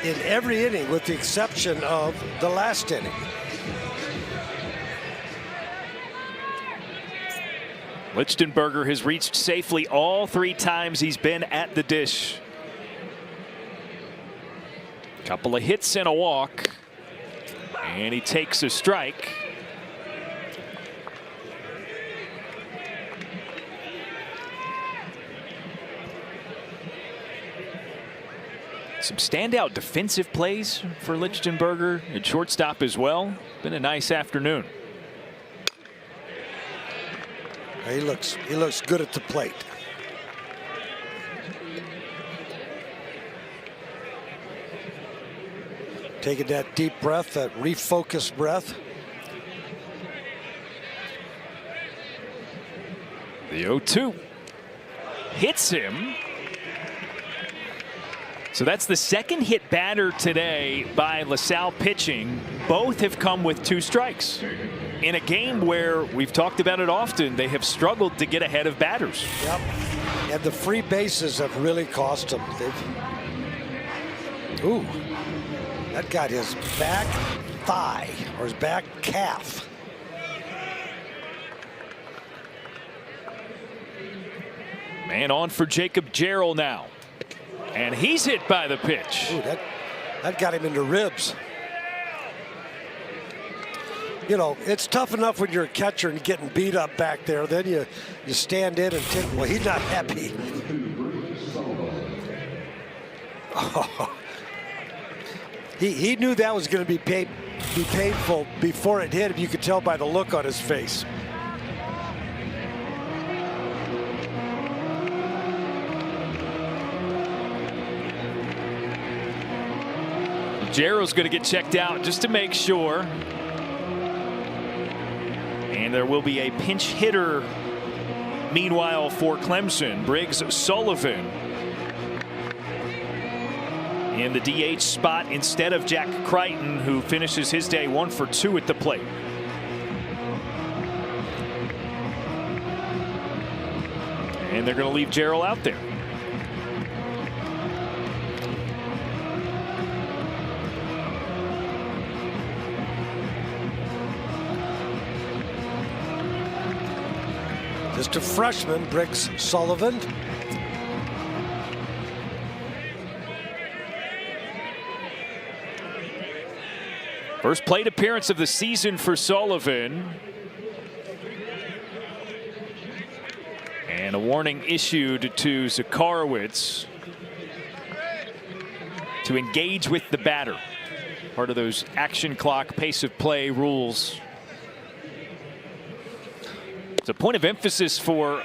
Speaker 2: in every inning with the exception of the last inning.
Speaker 1: Lichtenberger has reached safely all 3 times he's been at the dish. Couple of hits and a walk, and he takes a strike. Some standout defensive plays for Lichtenberger at shortstop as well. Been a nice afternoon.
Speaker 2: He looks good at the plate. Taking that deep breath, that refocused breath.
Speaker 1: The 0-2 hits him. So that's the second hit batter today by LaSalle pitching. Both have come with 2 strikes. In a game where we've talked about it often, they have struggled to get ahead of batters.
Speaker 2: Yep. And the free bases have really cost them. Ooh. That got his back thigh or his back calf.
Speaker 1: Man on for Jacob Jarrell now. And he's hit by the pitch.
Speaker 2: Ooh, that got him into ribs. You know, it's tough enough when you're a catcher and getting beat up back there. Then you stand in and take. Well, he's not happy. Oh. He knew that was going to be painful before it hit him. You could tell by the look on his face.
Speaker 1: Jarrell's going to get checked out just to make sure. And there will be a pinch hitter meanwhile for Clemson. Briggs Sullivan in the DH spot instead of Jack Crichton, who finishes his day 1 for 2 at the plate. And they're going to leave Jarrell out there.
Speaker 2: Just a freshman, Briggs Sullivan.
Speaker 1: First plate appearance of the season for Sullivan. And a warning issued to Zakarowicz to engage with the batter. Part of those action clock pace of play rules. It's a point of emphasis for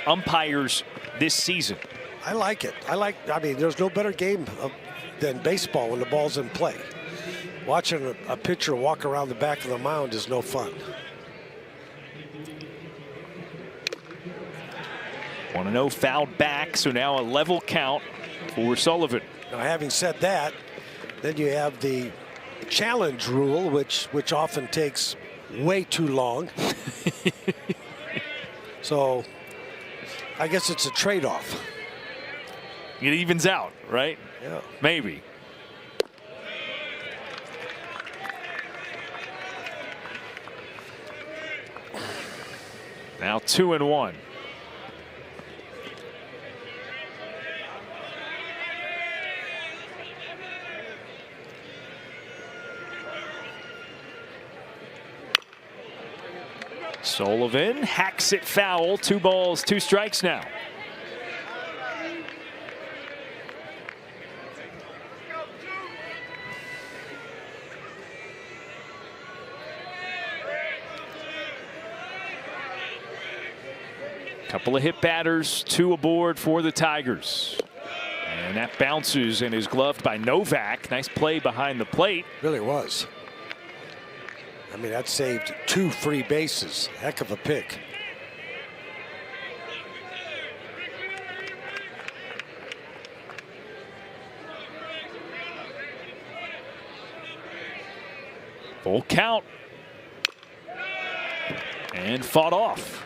Speaker 1: umpires this season.
Speaker 2: I like it. I mean, there's no better game than baseball when the ball's in play. Watching a pitcher walk around the back of the mound is no fun.
Speaker 1: 1-0 fouled back, so now a level count for Sullivan.
Speaker 2: Now, having said that, then you have the challenge rule, which often takes way too long. So I guess it's a trade-off.
Speaker 1: It evens out, right?
Speaker 2: Yeah.
Speaker 1: Maybe. Now 2-1. Sullivan hacks it foul. 2 balls, 2 strikes now. Couple of hit batters, 2 aboard for the Tigers. And that bounces and is gloved by Novak. Nice play behind the plate.
Speaker 2: Really was. I mean, that saved 2 free bases. Heck of a pick.
Speaker 1: Full count. And fought off.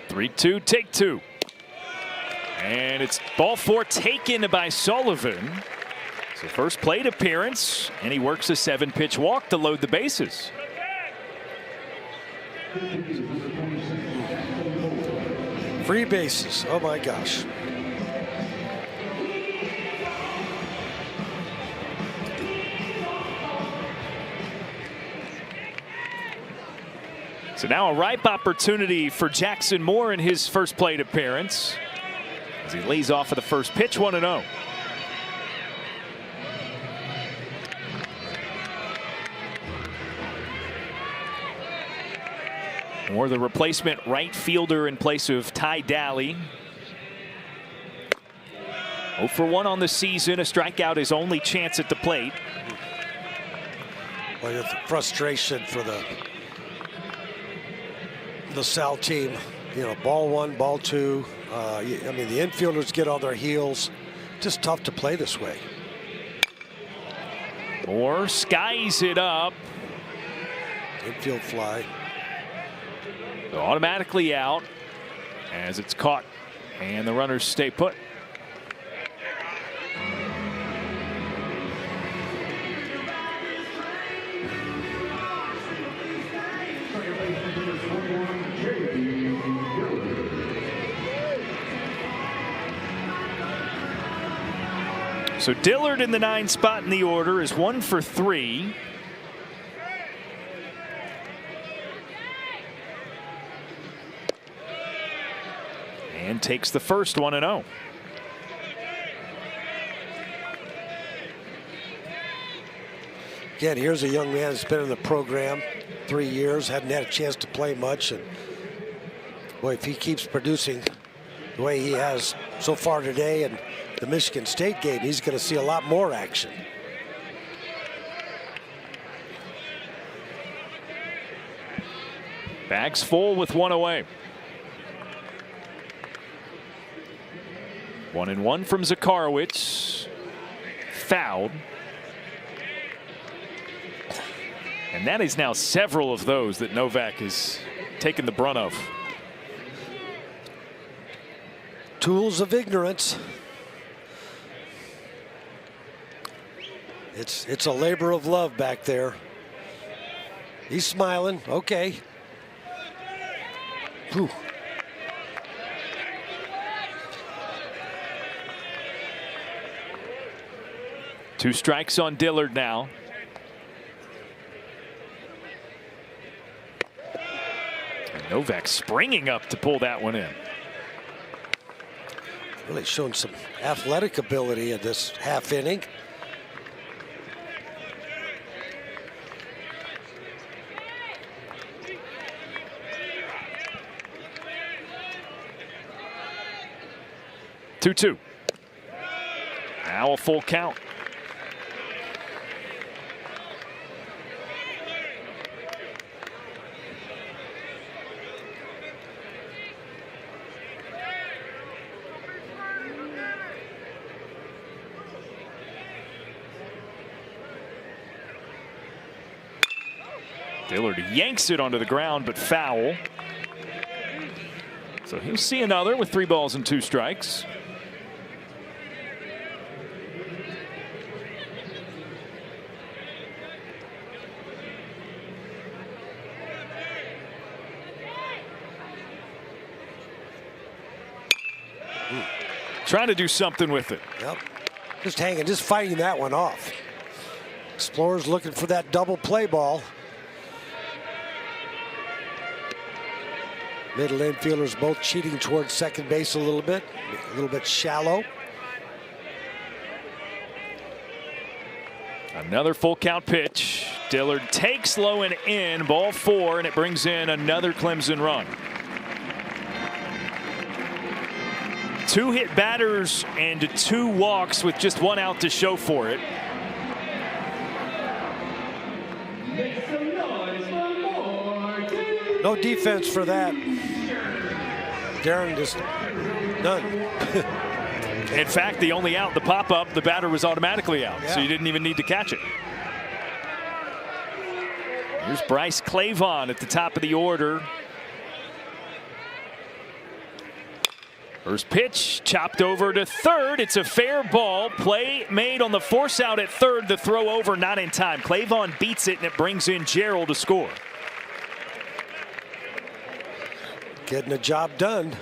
Speaker 1: Three-two, take 2. And it's ball 4 taken by Sullivan. So first plate appearance, and he works a 7-pitch walk to load the bases.
Speaker 2: Free bases. Oh my gosh.
Speaker 1: So now a ripe opportunity for Jackson Moore in his first plate appearance as he lays off of the first pitch. 1-0. or the replacement right fielder in place of Ty Daly. 0 for 1 on the season. A strikeout his only chance at the plate.
Speaker 2: Well, the frustration for the Salle team. You know, ball 1, ball 2. I mean, the infielders get on their heels. Just tough to play this way.
Speaker 1: Moore skies it up.
Speaker 2: Infield fly.
Speaker 1: So automatically out as it's caught, and the runners stay put. So Dillard in the 9 spot in the order is 1 for 3. And takes the first 1-0.
Speaker 2: Again, here's a young man that's been in the program 3 years, hadn't had a chance to play much, and boy, if he keeps producing the way he has so far today and the Michigan State game, he's going to see a lot more action.
Speaker 1: Bags full with 1 away. 1-1 from Zakarowicz. Fouled. And that is now several of those that Novak has taken the brunt of.
Speaker 2: Tools of ignorance. It's a labor of love back there. He's smiling. Okay. Whew.
Speaker 1: Two strikes on Dillard now. And Novak springing up to pull that one in.
Speaker 2: Really shown some athletic ability in this half inning.
Speaker 1: Two. Now a full count. Dillard yanks it onto the ground, but foul. So he'll see another with 3 balls and 2 strikes. Trying to do something with it.
Speaker 2: Yep. Just hanging, just fighting that one off. Explorers looking for that double play ball. Middle infielders both cheating towards second base a little bit shallow.
Speaker 1: Another full count pitch. Dillard takes low and in, ball 4, and it brings in another Clemson run. 2 hit batters and 2 walks with just 1 out to show for it.
Speaker 2: No defense for that. Darren just none.
Speaker 1: In fact, the only out, the pop-up, the batter was automatically out,
Speaker 2: yeah.
Speaker 1: so you didn't even need to catch it. Here's Bryce Clavon at the top of the order. First pitch chopped over to third. It's a fair ball. Play made on the force out at third. The throw over not in time. Clavon beats it, and it brings in Gerald to score.
Speaker 2: Getting the job done.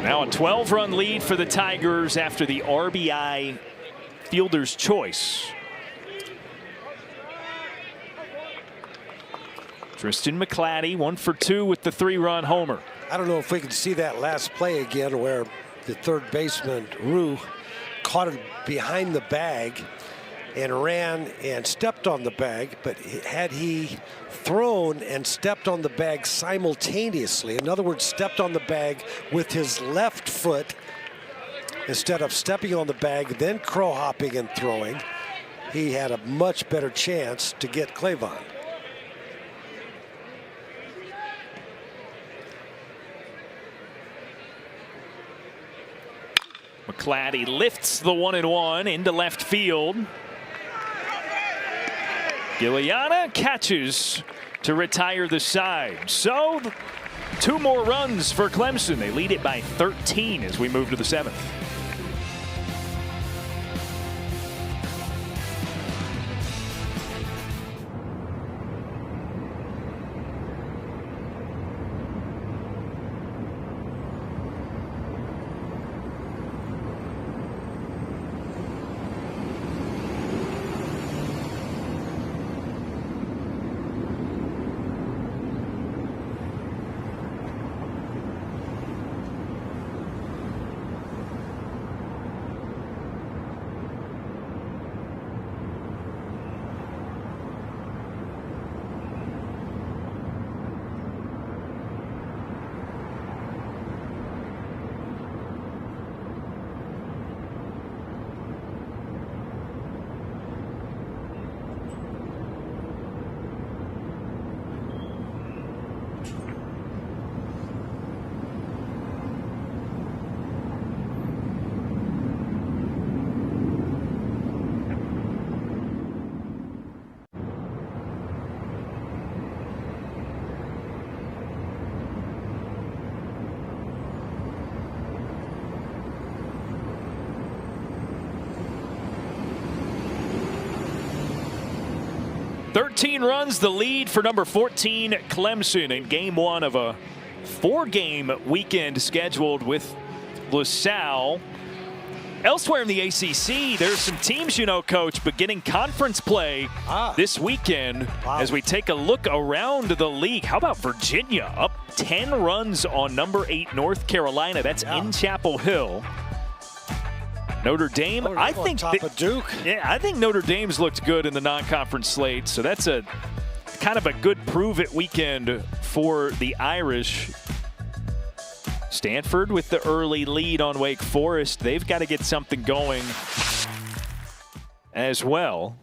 Speaker 1: Now a 12-run lead for the Tigers after the RBI fielder's choice. Tristan McClatty 1 for 2 with the 3-run homer.
Speaker 2: I don't know if we can see that last play again where the third baseman, Rue, caught it behind the bag and ran and stepped on the bag, but had he thrown and stepped on the bag simultaneously, in other words, stepped on the bag with his left foot instead of stepping on the bag, then crow hopping and throwing, he had a much better chance to get Clavon.
Speaker 1: McClatty lifts the 1-1 into left field. Giliana catches to retire the side. So 2 more runs for Clemson. They lead it by 13 as we move to the 7th. Thirteen runs, the lead for number 14, Clemson, in game 1 of a 4-game weekend scheduled with LaSalle. Elsewhere in the ACC, there's some teams, you know, Coach, beginning conference play this weekend. As we take a look around the league. How about Virginia? Up 10 runs on number 8 North Carolina. That's in Chapel Hill. Notre Dame, I think
Speaker 2: top of Duke.
Speaker 1: Yeah, I think Notre Dame's looked good in the non-conference slate, so that's a kind of a good prove-it weekend for the Irish. Stanford with the early lead on Wake Forest. They've got to get something going as well.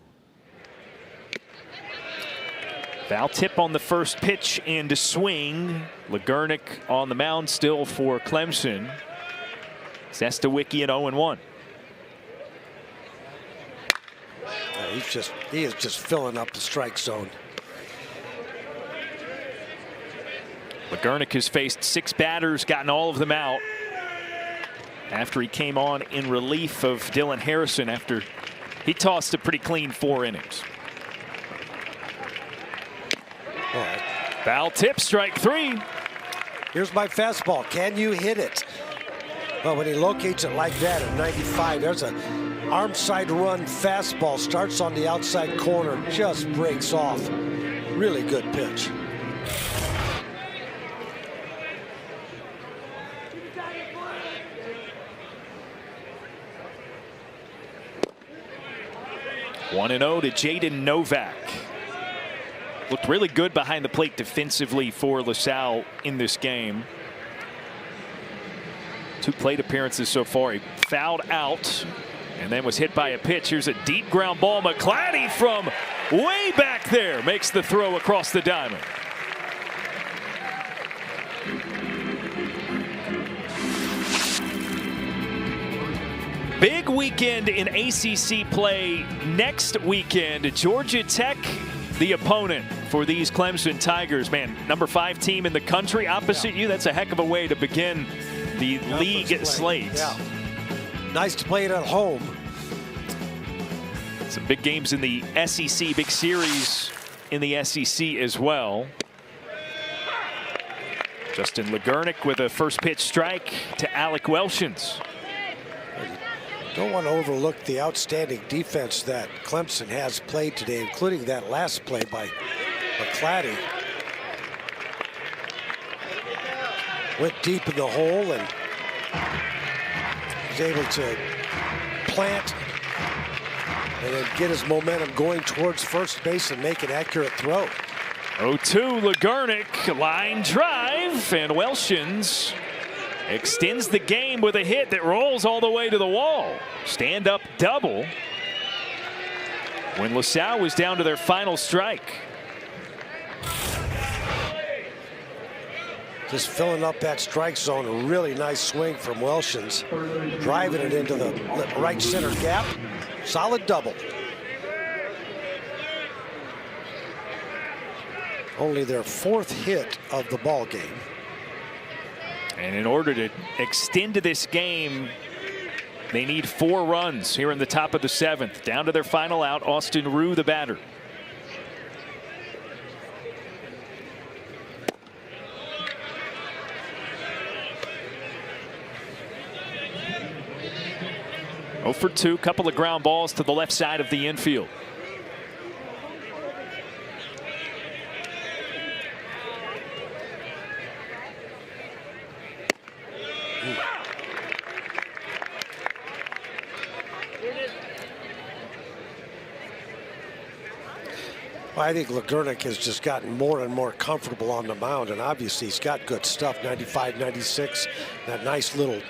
Speaker 1: Foul tip on the first pitch and a swing. Legurnick on the mound still for Clemson. Zestawicki at 0-1.
Speaker 2: He is just filling up the strike zone.
Speaker 1: Legurnick has faced 6 batters, gotten all of them out after he came on in relief of Dylan Harrison after he tossed a pretty clean 4 innings. Foul tip, strike 3.
Speaker 2: Here's my fastball. Can you hit it? Well, when he locates it like that at 95, there's an arm side run fastball, starts on the outside corner, just breaks off. Really good pitch.
Speaker 1: One 1-0 to Jaden Novak. Looked really good behind the plate defensively for LaSalle in this game. 2 plate appearances so far. He fouled out and then was hit by a pitch. Here's a deep ground ball. McClatty from way back there makes the throw across the diamond. Big weekend in ACC play next weekend. Georgia Tech, the opponent for these Clemson Tigers. Man, number 5 team in the country opposite you. That's a heck of a way to begin the league slate.
Speaker 2: Yeah. Nice to play it at home.
Speaker 1: Some big games in the SEC, big series in the SEC as well. Justin Legurnick with a first pitch strike to Alec Welshins.
Speaker 2: Don't want to overlook the outstanding defense that Clemson has played today, including that last play by McClatty. went deep in the hole and was able to plant and then get his momentum going towards first base and make an accurate throw.
Speaker 1: 0-2, Legurnik, line drive, and Welshins extends the game with a hit that rolls all the way to the wall. Stand-up double when LaSalle was down to their final strike.
Speaker 2: Just filling up that strike zone. A really nice swing from Welshins. Driving it into the right center gap. Solid double. Only their 4th hit of the ball game.
Speaker 1: And in order to extend this game, they need 4 runs here in the top of the 7th. Down to their final out, Austin Rue, the batter. Oh for 2, couple of ground balls to the left side of the infield.
Speaker 2: I think Legurnik has just gotten more and more comfortable on the mound, and obviously he's got good stuff. 95, 96, that nice little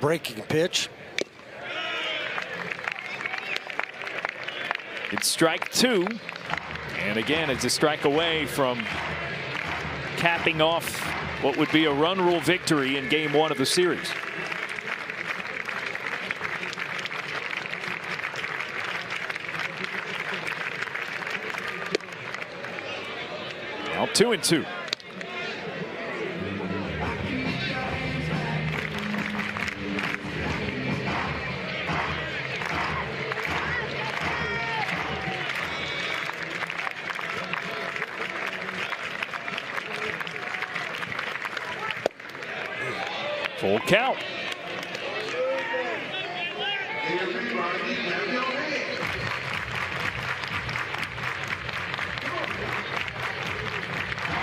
Speaker 2: breaking pitch.
Speaker 1: It's strike 2, and again it's a strike away from capping off what would be a run rule victory in game 1 of the series. Now 2-2. Full count.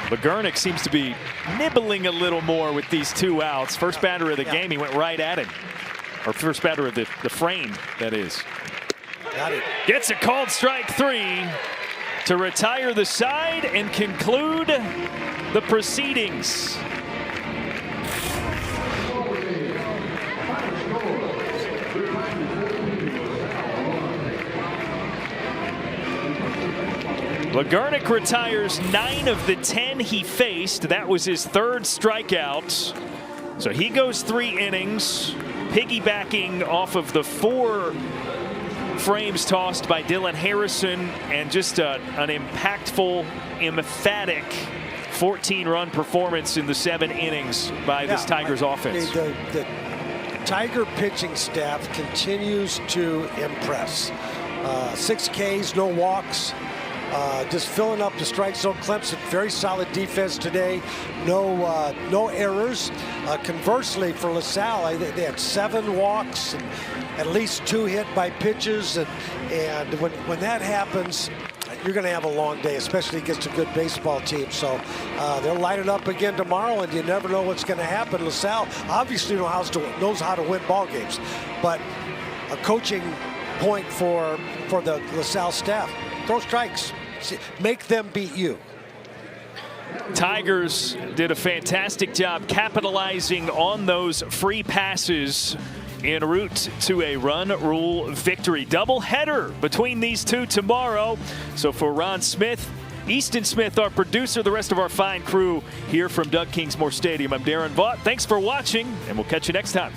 Speaker 1: Legurnik seems to be nibbling a little more with these 2 outs. First batter of the game, he went right at him. Or first batter of the frame, that is.
Speaker 2: Got it.
Speaker 1: Gets a called strike 3 to retire the side and conclude the proceedings. Legurnik retires 9 of the 10 he faced. That was his 3rd strikeout. So he goes 3 innings, piggybacking off of the 4 frames tossed by Dylan Harrison, and just an impactful, emphatic 14-run performance in the 7 innings by this Tigers offense.
Speaker 2: The Tiger pitching staff continues to impress. 6 Ks, no walks. Just filling up the strike zone. Clemson, very solid defense today. No errors. Conversely, for LaSalle, they had 7 walks and at least 2 hit by pitches. And when that happens, you're going to have a long day, especially against a good baseball team. So they'll light it up again tomorrow, and you never know what's going to happen. LaSalle obviously knows how to win ball games, but a coaching point for the LaSalle staff: throw strikes. Make them beat you.
Speaker 1: Tigers did a fantastic job capitalizing on those free passes en route to a run rule victory. Double header between these 2 tomorrow. So for Ron Smith, Easton Smith, our producer, the rest of our fine crew here from Doug Kingsmore Stadium, I'm Darren Vaught. Thanks for watching, and we'll catch you next time.